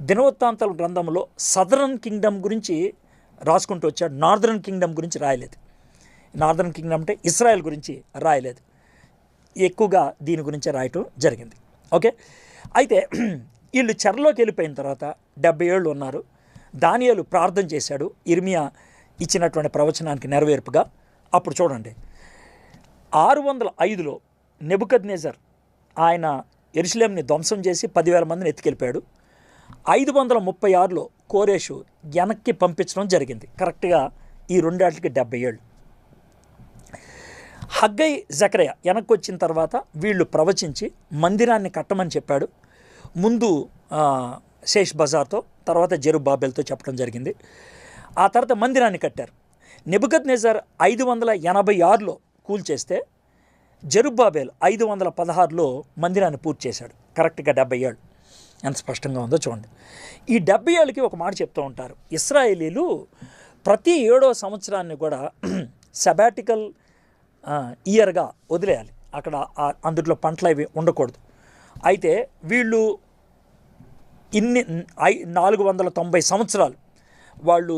దినవృత్తాంతాల గ్రంథంలో సదరన్ కింగ్డమ్ గురించి రాసుకుంటూ వచ్చాడు, నార్దర్న్ కింగ్డమ్ గురించి రాయలేదు. నార్దర్న్ కింగ్డమ్ అంటే ఇస్రాయెల్ గురించి రాయలేదు. ఎక్కువగా దీని గురించే రాయటం జరిగింది. ఓకే, అయితే వీళ్ళు చెరలోకి వెళ్ళిపోయిన తర్వాత 70 ఏళ్ళు ఉన్నారు. దానియేలు ప్రార్థన చేశాడు ఇర్మియా ఇచ్చినటువంటి ప్రవచనానికి నెరవేర్పుగా. అప్పుడు చూడండి, 605లో నెబుకద్నెజర్ ఆయన యెరూషలేముని ధ్వంసం చేసి 10,000 మందిని ఎత్తుకెళ్ళిపోయాడు. 536లో కోరేషు వెనక్కి పంపించడం జరిగింది. కరెక్ట్గా ఈ 2 ఏళ్ళకి 70 ఏళ్ళు. హగ్గై, జకర్యా వెనక్కి వచ్చిన తర్వాత వీళ్ళు ప్రవచించి మందిరాన్ని కట్టమని చెప్పాడు. ముందు షేష్ బజార్తో, తర్వాత జెరుబ్బాబెల్తో చెప్పడం జరిగింది. ఆ తర్వాత మందిరాన్ని కట్టారు. నెబుకద్నెజర్ 586లో కూల్చేస్తే జెరుబ్బాబెల్ 516లో మందిరాన్ని పూర్తి చేశాడు. కరెక్ట్గా 70 ఏళ్ళు. ఎంత స్పష్టంగా ఉందో చూడండి. ఈ 70 ఏళ్ళకి ఒక మాట చెప్తూ ఉంటారు, ఇశ్రాయేలీలు ప్రతి 7వ సంవత్సరాన్ని కూడా సబాటికల్ ఇయర్గా వదిలేయాలి. అక్కడ అందులో పంటలు అవి ఉండకూడదు. అయితే వీళ్ళు 490 సంవత్సరాలు వాళ్ళు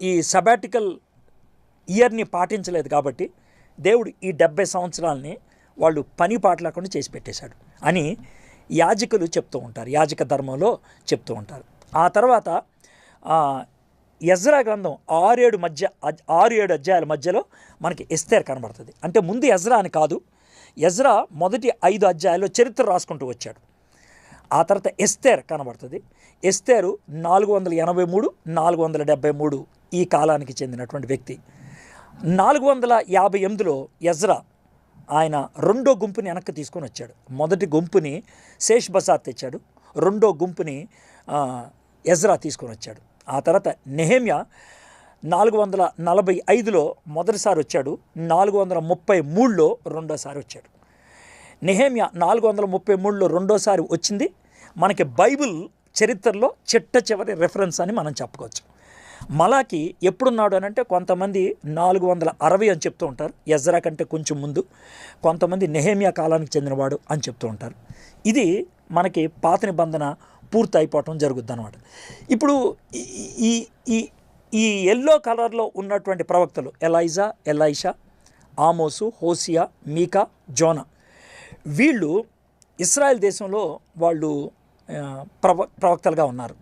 ఈ సబాటికల్ ఇయర్ని పాటించలేదు కాబట్టి దేవుడు ఈ 70 సంవత్సరాలని వాళ్ళు పని పాట లేకుండా చేసి పెట్టేశాడు అని యాజకులు చెప్తూ ఉంటారు, యాజక ధర్మంలో చెప్తూ ఉంటారు. ఆ తర్వాత ఎజ్రా గ్రంథం 6-7 అధ్యాయాల మధ్యలో మనకి ఎస్తేర్ కనబడుతుంది. అంటే ముందు ఎజ్రా అని కాదు, ఎజ్రా మొదటి 5 అధ్యాయాల్లో చరిత్ర రాసుకుంటూ వచ్చాడు. ఆ తర్వాత ఎస్తేర్ కనబడుతుంది. ఎస్తేరు 483-473 ఈ కాలానికి చెందినటువంటి వ్యక్తి. 458లో ఎజ్రా ఆయన రెండో గుంపుని వెనక్కి తీసుకొని వచ్చాడు. మొదటి గుంపుని శేష్ బసార్ తెచ్చాడు, రెండో గుంపుని ఎజ్రా తీసుకొని వచ్చాడు. ఆ తర్వాత నెహెమ్యా 445లో మొదటిసారి వచ్చాడు, 433లో రెండోసారి వచ్చాడు. నెహెమ్యా 433లో రెండోసారి వచ్చింది మనకి బైబిల్ చరిత్రలో చిట్ట చివరి రెఫరెన్స్ అని మనం చెప్పుకోవచ్చు. మలాకి ఎప్పుడున్నాడు అని అంటే కొంతమంది 460 అని చెప్తూ ఉంటారు, ఎజ్రా కంటే కొంచెం ముందు. కొంతమంది నెహెమ్యా కాలానికి చెందినవాడు అని చెప్తూ ఉంటారు. ఇది మనకి పాత నిబంధన పూర్తి అయిపోవటం జరుగుద్ది అన్నమాట. ఇప్పుడు ఈ ఈ ఎల్లో కలర్లో ఉన్నటువంటి ప్రవక్తలు ఎలైజా, ఎలైషా, ఆమోసు, హోసియా, మీకా, జోనా, వీళ్ళు ఇశ్రాయేల్ దేశంలో వాళ్ళు ప్రవక్తలుగా ఉన్నారు.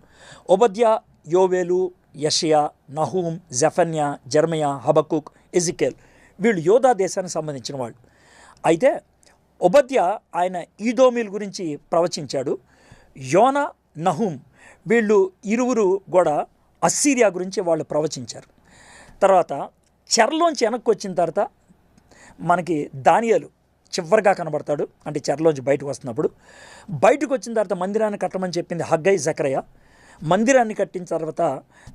ఒబద్యా, యోవేలు, యెషయా, నహూం, జెఫన్యా, జెర్మయా, హబక్కుక్, ఎజికేల్ వీళ్ళు యోధా దేశానికి సంబంధించిన వాళ్ళు. అయితే ఒబద్యా ఆయన ఈదోమీల గురించి ప్రవచించాడు. యోనా, నహూం వీళ్ళు ఇరువురు కూడా అస్సీరియా గురించి వాళ్ళు ప్రవచించారు. తర్వాత చెరలోంచి వెనక్కి వచ్చిన తర్వాత మనకి దానియేలు చివరిగా కనబడతాడు. అంటే చెరలోంచి బయటకు వస్తున్నప్పుడు, బయటకు వచ్చిన తర్వాత మందిరాన్ని కట్టమని చెప్పింది హగ్గై, జకరయా. మందిరాన్ని కట్టిన తర్వాత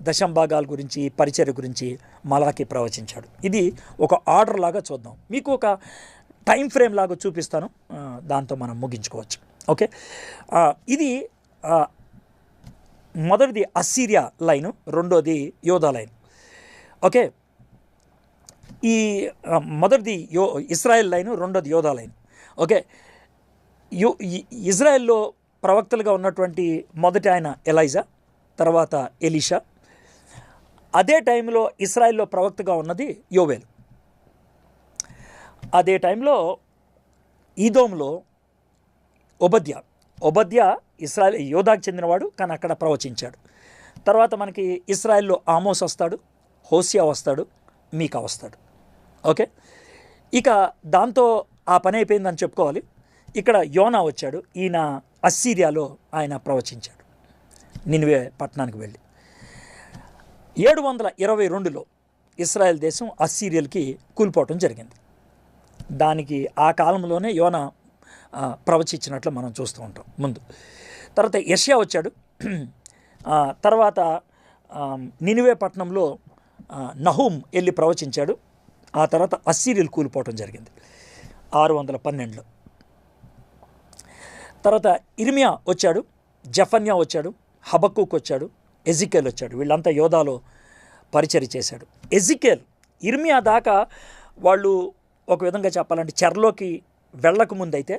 దశంభాగాల గురించి, పరిచర్య గురించి మలాకి ప్రవచించాడు. ఇది ఒక ఆర్డర్ లాగా చూద్దాం, మీకు ఒక టైం ఫ్రేమ్ లాగా చూపిస్తాను, దాంతో మనం ముగించుకోవచ్చు. ఓకే, ఇది మొదటిది అస్సీరియా లైను, రెండోది యోధా లైన్. ఓకే, ఈ మొదటిది ఇస్రాయేల్ లైను, రెండోది యోధా లైన్. ఓకే, ఇజ్రాయెల్లో ప్రవక్తలుగా ఉన్నటువంటి మొదటి ఆయన ఎలైజా, తర్వాత ఎలీషా. అదే టైంలో ఇస్రాయెల్లో ప్రవక్తగా ఉన్నది యోవేలు. అదే టైంలో ఈదోంలో ఒబద్యా ఇస్రాయల్ యోధాకు చెందినవాడు, కానీ అక్కడ ప్రవచించాడు. తర్వాత మనకి ఇస్రాయెల్లో ఆమోస్ వస్తాడు, హోసియా వస్తాడు, మీకా వస్తాడు. ఓకే, ఇక దాంతో ఆ పని అయిపోయిందని చెప్పుకోవాలి. ఇక్కడ యోనా వచ్చాడు. ఈయన అస్సీరియాలో ఆయన ప్రవచించాడు, నినివే పట్టణానికి వెళ్ళి. 722లో ఇస్రాయెల్ దేశం అస్సీరియల్కి కూలిపోవటం జరిగింది. దానికి ఆ కాలంలోనే యోనా ప్రవచించినట్లు మనం చూస్తూ ఉంటాం ముందు. తర్వాత యెషయా వచ్చాడు. తర్వాత నినివే పట్టణంలో నహూం వెళ్ళి ప్రవచించాడు. ఆ తర్వాత అస్సీరియల్ కూలిపోవటం జరిగింది 612లో. తర్వాత ఇర్మియా వచ్చాడు, జెఫన్యా వచ్చాడు, హబక్కుక్ వచ్చాడు, ఎజికేల్ వచ్చాడు. వీళ్ళంతా యోధాలో పరిచర్య చేశాడు. ఎజికేల్ ఇర్మియా దాకా వాళ్ళు ఒక విధంగా చెప్పాలంటే చెరలోకి వెళ్ళక ముందైతే,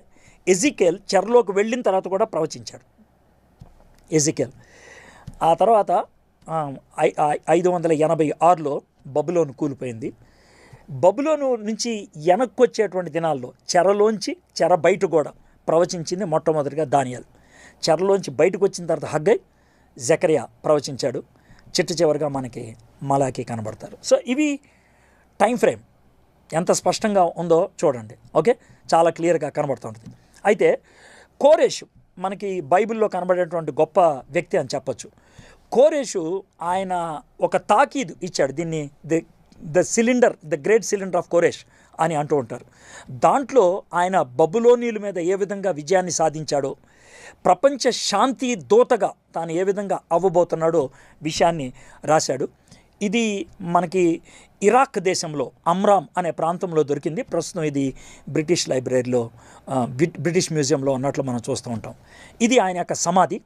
ఎజికేల్ చెరలోకి వెళ్ళిన తర్వాత కూడా ప్రవచించాడు ఎజికేల్. ఆ తర్వాత 586లో బబులోను కూలిపోయింది. బబులోను నుంచి వెనక్కి వచ్చేటువంటి దినాల్లో చెర బయట కూడా ప్రవచించింది మొట్టమొదటిగా దానియేలు. చెరలోంచి బయటకు వచ్చిన తర్వాత హగ్గై, జకరియా ప్రవచించాడు. చివరిగా మనకి మలాకి కనబడతారు. సో ఇవి టైం ఫ్రేమ్ ఎంత స్పష్టంగా ఉందో చూడండి. ఓకే, చాలా క్లియర్గా కనబడుతూ ఉంటుంది. అయితే కోరేషు మనకి బైబిల్లో కనబడేటువంటి గొప్ప వ్యక్తి అని చెప్పచ్చు. కోరేషు ఆయన ఒక తాకీదు ఇచ్చాడు. దీన్ని ద గ్రేట్ సిలిండర్ ఆఫ్ కోరేష్ అని అంటూ ఉంటారు. దాంట్లో ఆయన బబులోనీయుల మీద ఏ విధంగా విజయాన్ని సాధించాడో, ప్రపంచ శాంతి దూతగా తాను ఏ విధంగా అవ్వబోతున్నాడో విషయాన్ని రాశాడు. ఇది మనకి ఇరాక్ దేశంలో అమ్రామ్ అనే ప్రాంతంలో దొరికింది. ప్రస్తుతం ఇది బ్రిటిష్ లైబ్రరీలో బ్రిటిష్ మ్యూజియంలో ఉన్నట్లు మనం చూస్తూ ఉంటాం. ఇది ఆయన యొక్క సమాధి.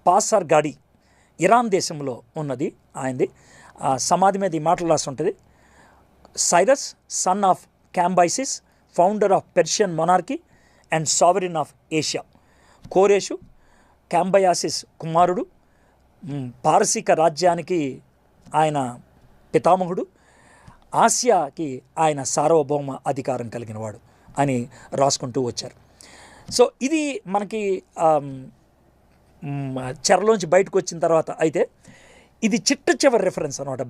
పాసర్ గాడి ఇరాన్ దేశంలో ఉన్నది ఆయనది. సమాధి మీద ఈ మాటలు రాసి ఉంటుంది: Cyrus son of Cambyses, founder of Persian monarchy and sovereign of Asia. కోరేషు క్యాంబయాసిస్ కుమారుడు, పారసీక రాజ్యానికి ఆయన పితామహుడు, ఆసియాకి ఆయన సార్వభౌమ అధికారం కలిగినవాడు అని రాసుకుంటూ వచ్చారు. సో ఇది మనకి చెరలోంచి బయటకు వచ్చిన తర్వాత అయితే ఇది చిట్ట చివరి రెఫరెన్స్ అనమాట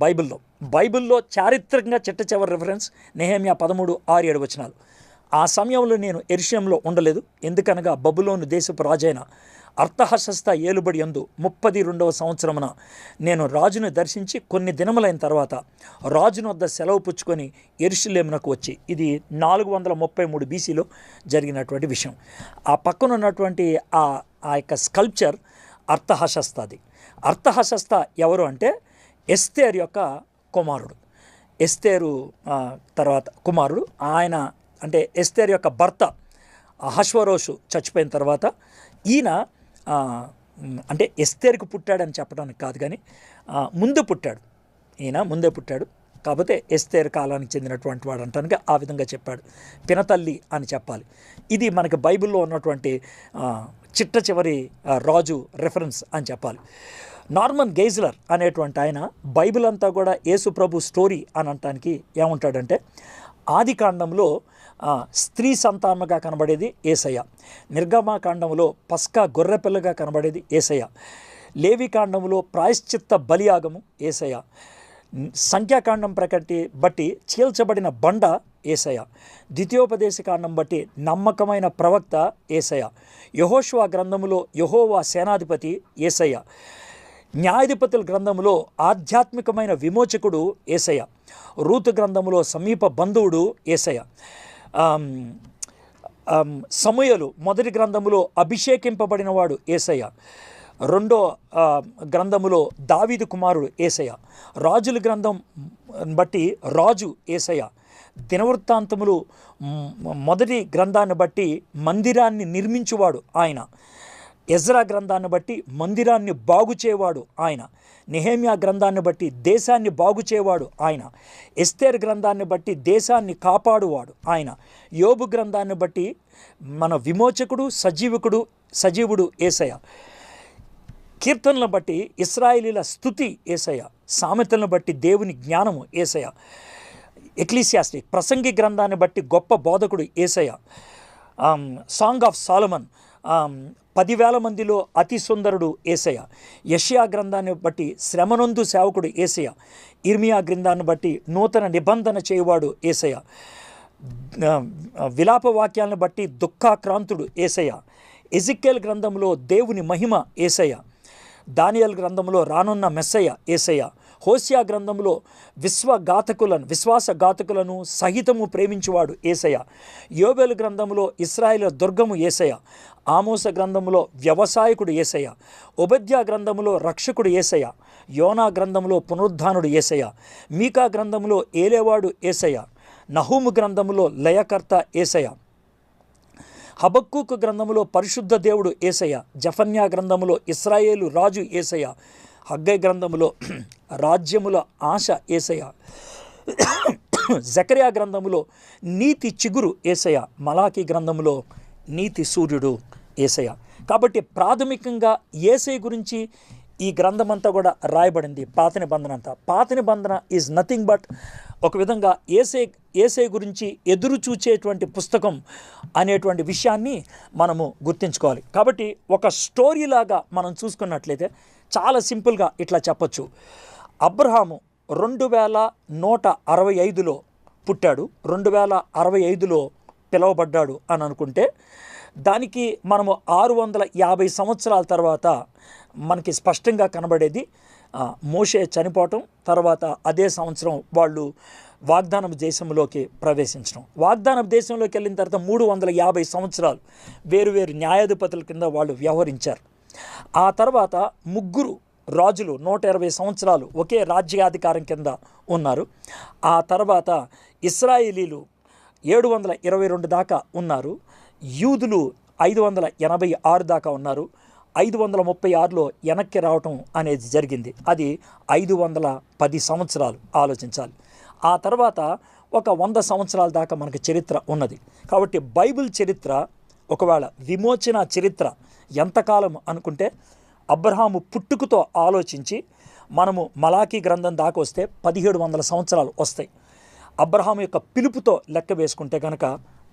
బైబిల్లో చారిత్రకంగా చిట్ట చివరి రెఫరెన్స్ నెహెమ్యా 13:6-7 వచనాలు. ఆ సమయంలో నేను యెరూషలేములో ఉండలేదు, ఎందుకనగా బబులోను దేశపు రాజైన అర్తహషస్త ఏలుబడి యందు 32వ సంవత్సరమున నేను రాజును దర్శించి కొన్ని దినములైన తర్వాత రాజును వద్ద సెలవు పుచ్చుకొని యెరూషలేమునకు వచ్చి, ఇది 433 BCలో జరిగినటువంటి విషయం. ఆ పక్కన ఉన్నటువంటి ఆ యొక్క స్కల్ప్చర్ అర్తహషస్తది. అర్తహషస్త ఎవరు అంటే ఎస్తేర్ యొక్క కుమారుడు. ఎస్తేరు తర్వాత కుమారుడు ఆయన, అంటే ఎస్తేర్ యొక్క భర్త అహష్వరోషు చచ్చిపోయిన తర్వాత ఈయన అంటే ఎస్తేర్కు పుట్టాడని చెప్పడానికి కాదు, కానీ ముందు పుట్టాడు. ఈయన ముందే పుట్టాడు, కాకపోతే ఎస్తేర్ కాలానికి చెందినటువంటి వాడు అంటానికి ఆ విధంగా చెప్పాడు. పినతల్లి అని చెప్పాలి. ఇది మనకి బైబిల్లో ఉన్నటువంటి చిట్ట చివరి రాజు రెఫరెన్స్ అని చెప్పాలి. నార్మన్ గెయిజ్లర్ అనేటువంటి ఆయన బైబిల్ అంతా కూడా యేసు ప్రభు స్టోరీ అని అనటానికి ఏమంటాడంటే, ఆది కాండంలో స్త్రీ సంతానముగా కనబడేది యేసయ్య, నిర్గమాకాండంలో పస్కా గొర్రెపిల్లగా కనబడేది యేసయ్య, లేవికాండంలో ప్రాయశ్చిత్త బలియాగము యేసయ్య, సంఖ్యాకాండం బట్టి చీల్చబడిన బండ యేసయ్య, ద్వితీయోపదేశకాండం బట్టి నమ్మకమైన ప్రవక్త యేసయ్య, యెహోషువ గ్రంథములో యెహోవా సేనాధిపతి యేసయ్య, న్యాయాధిపతుల గ్రంథములో ఆధ్యాత్మికమైన విమోచకుడు యేసయ్య, రూతు గ్రంథములో సమీప బంధువుడు యేసయ్య, సమూయేలు మొదటి గ్రంథములో అభిషేకింపబడినవాడు యేసయ్య, రెండో గ్రంథములో దావీదు కుమారుడు యేసయ్య, రాజుల గ్రంథం బట్టి రాజు యేసయ్య, దినవృత్తాంతములు మొదటి గ్రంథాన్ని బట్టి మందిరాన్ని నిర్మించువాడు ఆయన, ఎజ్రా గ్రంథాన్ని బట్టి మందిరాన్ని బాగు చేయవాడు ఆయన, నెహెమ్యా గ్రంథాన్ని బట్టి దేశాన్ని బాగు చేయవాడు ఆయన, ఎస్తేర్ గ్రంథాన్ని బట్టి దేశాన్ని కాపాడువాడు ఆయన, యోబు గ్రంథాన్ని బట్టి మన విమోచకుడు సజీవుడు యేసయ్య, కీర్తనలను బట్టి ఇశ్రాయేలీల స్తుతి యేసయ్య, సామెతలను బట్టి దేవుని జ్ఞానము యేసయ్య, ఎక్లీసియాస్టిక్ ప్రసంగి గ్రంథాన్ని బట్టి గొప్ప బోధకుడు యేసయ్య, సాంగ్ ఆఫ్ సాలమన్ 10,000 మందిలో అతి సుందరుడు యేసయ్య, యెషయా గ్రంథాన్ని బట్టి శ్రమనొందు సేవకుడు యేసయ్య, ఇర్మియా గ్రంథాన్ని బట్టి నూతన నిబంధన చేయువాడు యేసయ్య, విలాప వాక్యాలను బట్టి దుఃఖాక్రాంతుడు యేసయ్య, ఎజిక్యేల్ గ్రంథంలో దేవుని మహిమ యేసయ్య, దానియేలు గ్రంథంలో రానున్న మెస్సయ్య యేసయ్య, హోషియా గ్రంథంలో విశ్వాసఘాతకులను సహితము ప్రేమించువాడు యేసయ్య, యోబేలు గ్రంథంలో ఇశ్రాయేలు దుర్గము యేసయ్య, ఆమోస గ్రంథంలో వ్యవసాయకుడు యేసయ్య, ఓబద్యా గ్రంథంలో రక్షకుడు యేసయ్య, యోనా గ్రంథంలో పునరుద్ధానుడు యేసయ్య, మీకా గ్రంథంలో ఏలేవాడు యేసయ్య, నహూము గ్రంథంలో లయకర్త యేసయ్య, హబక్కూకు గ్రంథములో పరిశుద్ధ దేవుడు యేసయ్య, జఫన్యా గ్రంథములో ఇశ్రాయేలు రాజు యేసయ్య, హగ్గై గ్రంథములో రాజ్యముల ఆశ యేసయ్య, జకర్యా గ్రంథములో నీతి చిగురు యేసయ్య, మలాకీ గ్రంథములో నీతి సూర్యుడు యేసయ్య. కాబట్టి ప్రాథమికంగా యేసయ్య గురించి ఈ గ్రంథమంతా కూడా రాయబడింది. పాత నిబంధన అంతా, పాత నిబంధన ఈజ్ నథింగ్ బట్ ఒక విధంగా యేసయ్య గురించి ఎదురు చూచేటువంటి పుస్తకం అనేటువంటి విషయాన్ని మనము గుర్తుంచుకోవాలి. కాబట్టి ఒక స్టోరీలాగా మనం చూసుకున్నట్లయితే చాలా సింపుల్గా ఇట్లా చెప్పచ్చు. అబ్రహాము 2165లో పుట్టాడు, 2065లో పిలువబడ్డాడు అని అనుకుంటే, దానికి మనము 650 సంవత్సరాల తర్వాత మనకి స్పష్టంగా కనబడేది మోషే చనిపోవటం, తర్వాత అదే సంవత్సరం వాళ్ళు వాగ్దానం దేశంలోకి ప్రవేశించడం. వాగ్దానం దేశంలోకి వెళ్ళిన తర్వాత 350 సంవత్సరాలు వేరువేరు న్యాయాధిపతుల కింద వాళ్ళు వ్యవహరించారు. ఆ తర్వాత 3 రాజులు 120 సంవత్సరాలు ఒకే రాజ్యాధికారం కింద ఉన్నారు. ఆ తర్వాత ఇశ్రాయేలీలు 722 దాకా ఉన్నారు. యూదులు 586 దాకా ఉన్నారు. 536లో వెనక్కి రావటం అనేది జరిగింది. అది 510 సంవత్సరాలు ఆలోచించాలి. ఆ తర్వాత ఒక 100 సంవత్సరాల దాకా మనకు చరిత్ర ఉన్నది. కాబట్టి బైబిల్ చరిత్ర ఒకవేళ విమోచన చరిత్ర ఎంతకాలం అనుకుంటే అబ్రహాము పుట్టుకతో ఆలోచించి మనము మలాకీ గ్రంథం దాకా వస్తే 1700 సంవత్సరాలు వస్తాయి. అబ్రహాము యొక్క పిలుపుతో లెక్క వేసుకుంటే కనుక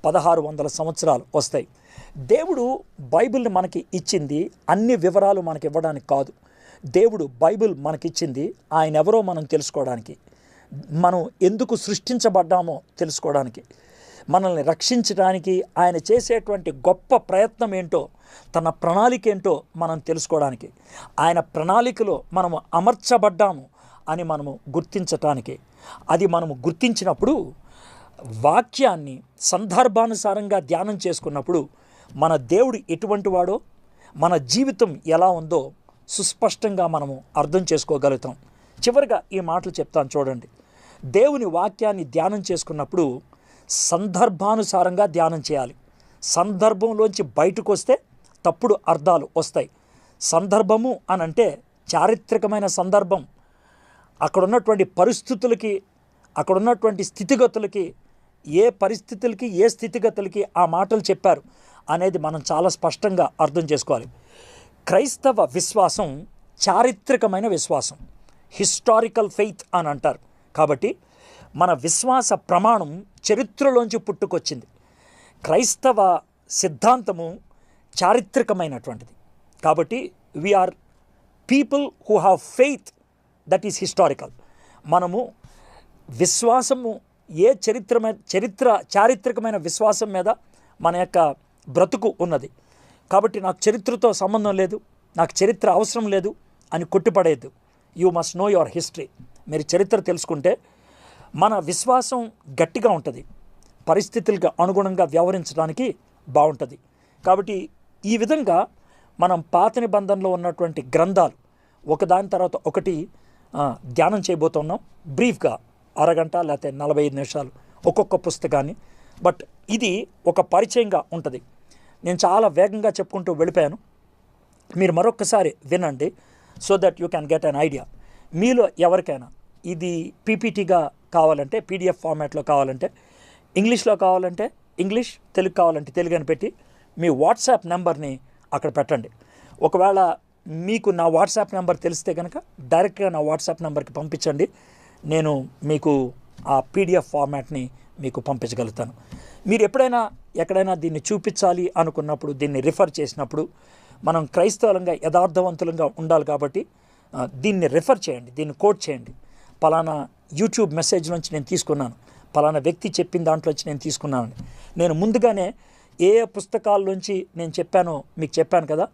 1600 సంవత్సరాలు వస్తాయి. దేవుడు బైబిల్ని మనకి ఇచ్చింది అన్ని వివరాలు మనకి ఇవ్వడానికి కాదు. దేవుడు బైబిల్ మనకిచ్చింది ఆయన ఎవరో మనం తెలుసుకోవడానికి, మనం ఎందుకు సృష్టించబడ్డామో తెలుసుకోవడానికి, మనల్ని రక్షించడానికి ఆయన చేసేటువంటి గొప్ప ప్రయత్నం ఏంటో, తన ప్రణాళిక ఏంటో మనం తెలుసుకోవడానికి, ఆయన ప్రణాళికలో మనము అమర్చబడ్డాము అని మనము గుర్తించటానికి. అది మనము గుర్తించినప్పుడు వాక్యాన్ని సందర్భానుసారంగా ధ్యానం చేసుకున్నప్పుడు మన దేవుడు ఎటువంటి వాడో, మన జీవితం ఎలా ఉందో సుస్పష్టంగా మనము అర్థం చేసుకోగలుగుతాం. చివరిగా ఈ మాటలు చెప్తాను చూడండి. దేవుని వాక్యాన్ని ధ్యానం చేసుకున్నప్పుడు సందర్భానుసారంగా ధ్యానం చేయాలి. సందర్భంలోంచి బయటకు వస్తే తప్పుడు అర్థాలు వస్తాయి. సందర్భము అని అంటే చారిత్రకమైన సందర్భం, అక్కడ ఉన్నటువంటి పరిస్థితులకి, అక్కడ ఉన్నటువంటి స్థితిగతులకి, ఏ పరిస్థితులకి ఏ స్థితిగతులకి ఆ మాటలు చెప్పారు అనేది మనం చాలా స్పష్టంగా అర్థం చేసుకోవాలి. క్రైస్తవ విశ్వాసం చారిత్రకమైన విశ్వాసం, హిస్టారికల్ ఫెయిత్ అని అంటారు. కాబట్టి మన విశ్వాస ప్రమాణం చరిత్రలోంచి పుట్టుకొచ్చింది. క్రైస్తవ సిద్ధాంతము చారిత్రకమైనటువంటిది. కాబట్టి we are people who have faith that is historical. మనము విశ్వాసము ఏ చారిత్రకమైన విశ్వాసం మీద మన యొక్క బ్రతుకు ఉన్నది. కాబట్టి నాకు చరిత్రతో సంబంధం లేదు, నాకు చరిత్ర అవసరం లేదు అని కొట్టిపడేద్దు. You must know your history. మీరు చరిత్ర తెలుసుకుంటే మన విశ్వాసం గట్టిగా ఉంటుంది, పరిస్థితులకు అనుగుణంగా వ్యవహరించడానికి బాగుంటుంది. కాబట్టి ఈ విధంగా మనం పాత నిబంధనలో ఉన్నటువంటి గ్రంథాలు ఒకదాని తర్వాత ఒకటి ధ్యానం చేయబోతున్నాం. బ్రీఫ్గా అరగంట లేకపోతే 45 నిమిషాలు ఒక్కొక్క పుస్తకాన్ని. బట్ ఇది ఒక పరిచయంగా ఉంటుంది. నేను చాలా వేగంగా చెప్పుకుంటూ వెళ్ళిపోయాను. మీరు మరొకసారి వినండి so that you can get an idea. మీలో ఎవరికైనా ఇది పీపీటీగా కావాలంటే, పీడిఎఫ్ ఫార్మాట్లో కావాలంటే, ఇంగ్లీష్లో కావాలంటే ఇంగ్లీష్, తెలుగు కావాలంటే తెలుగు అని పెట్టి మీ వాట్సాప్ నెంబర్ని అక్కడ పెట్టండి. ఒకవేళ మీకు నా వాట్సాప్ నెంబర్ తెలిస్తే కనుక డైరెక్ట్గా నా వాట్సాప్ నెంబర్కి పంపించండి. నేను మీకు ఆ పీడిఎఫ్ ఫార్మాట్ని మీకు పంపించగలుగుతాను. మీరు ఎప్పుడైనా ఎక్కడైనా దీన్ని చూపించాలి అనుకున్నప్పుడు, దీన్ని రిఫర్ చేసినప్పుడు మనం క్రైస్తవులంగా యథార్థవంతులంగా ఉండాలి. కాబట్టి దీన్ని రిఫర్ చేయండి, దీన్ని కోట్ చేయండి. పలానా యూట్యూబ్ మెసేజ్ నుంచి నేను తీసుకున్నాను, పలానా వ్యక్తి చెప్పిన దాంట్లో నుంచి నేను తీసుకున్నాను. నేను ముందుగానే ఏ పుస్తకాల నుంచి నేను చెప్పానో మీకు చెప్పాను కదా,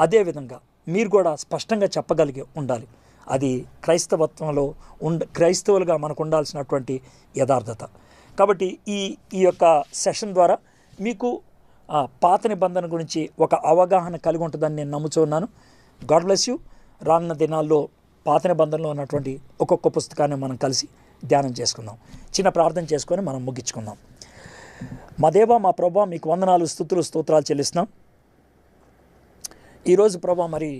అదేవిధంగా మీరు కూడా స్పష్టంగా చెప్పగలిగి ఉండాలి. అది క్రైస్తవత్వంలో క్రైస్తవులుగా మనకు ఉండాల్సినటువంటి యథార్థత. కాబట్టి ఈ యొక్క సెషన్ ద్వారా మీకు పాత నిబంధన గురించి ఒక అవగాహన కలిగి ఉంటుందని నేను నమ్ముతున్నాను. God bless you. రానున్న దినాల్లో పాత నిబంధనలో ఉన్నటువంటి ఒక్కొక్క పుస్తకాన్ని మనం కలిసి ధ్యానం చేసుకుందాం. చిన్న ప్రార్థన చేసుకొని మనం ముగించుకుందాం. మా దేవా, మా ప్రభా, మీకు వందనాలు, స్తుతులు, స్తోత్రాలు చెల్లిస్తున్నాం. ఈరోజు ప్రభా మరి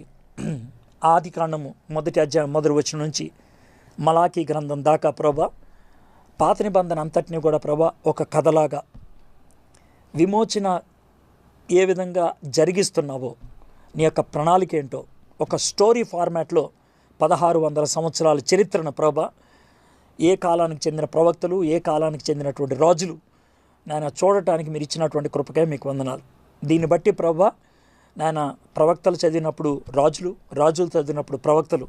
ఆది కాండము 1వ అధ్యాయం 1వ వచనం నుంచి మలాకీ గ్రంథం దాకా ప్రభా పాత నిబంధన అంతటినీ కూడా ప్రభా ఒక కథలాగా విమోచన ఏ విధంగా జరిగిస్తున్నావో, నీ యొక్క ప్రణాళిక ఏంటో ఒక స్టోరీ ఫార్మాట్లో 1600 సంవత్సరాల చరిత్రను ప్రభా, ఏ కాలానికి చెందిన ప్రవక్తలు, ఏ కాలానికి చెందినటువంటి రాజులు నాయన చూడటానికి మీరు ఇచ్చినటువంటి కృపకే మీకు వందనాలు. దీన్ని బట్టి ప్రభా నాయన ప్రవక్తలు చదివినప్పుడు రాజులు, రాజులు చదివినప్పుడు ప్రవక్తలు,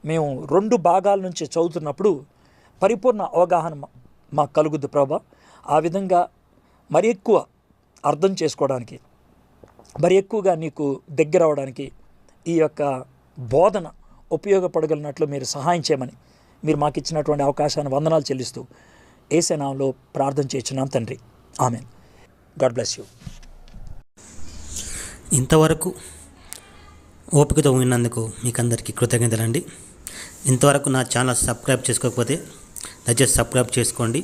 మేము 2 భాగాల నుంచి చదువుతున్నప్పుడు పరిపూర్ణ అవగాహన మాకు కలుగుద్ది ప్రభా. ఆ విధంగా మరి ఎక్కువ అర్థం చేసుకోవడానికి, మరి ఎక్కువగా నీకు దగ్గర అవడానికి ఈ యొక్క బోధన ఉపయోగపడగలిగినట్లు మీరు సహాయం చేయమని మీరు మాకు ఇచ్చినటువంటి అవకాశాన్ని వందనాలు చెల్లిస్తూ యేసు నామములో ప్రార్థన చేస్తున్నాం తండ్రి. ఆమేన్. God bless you. ఇంతవరకు ఓపికతో విన్నందుకు మీకు అందరికీ కృతజ్ఞతలండి. ఇంతవరకు నా ఛానల్ సబ్స్క్రైబ్ చేసుకోకపోతే దయచేసి సబ్స్క్రైబ్ చేసుకోండి,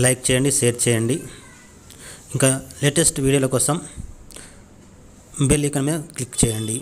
లైక్ చేయండి, షేర్ చేయండి. ఇంకా లేటెస్ట్ వీడియోల కోసం బెల్ ఐకాన్ మీద క్లిక్ చేయండి.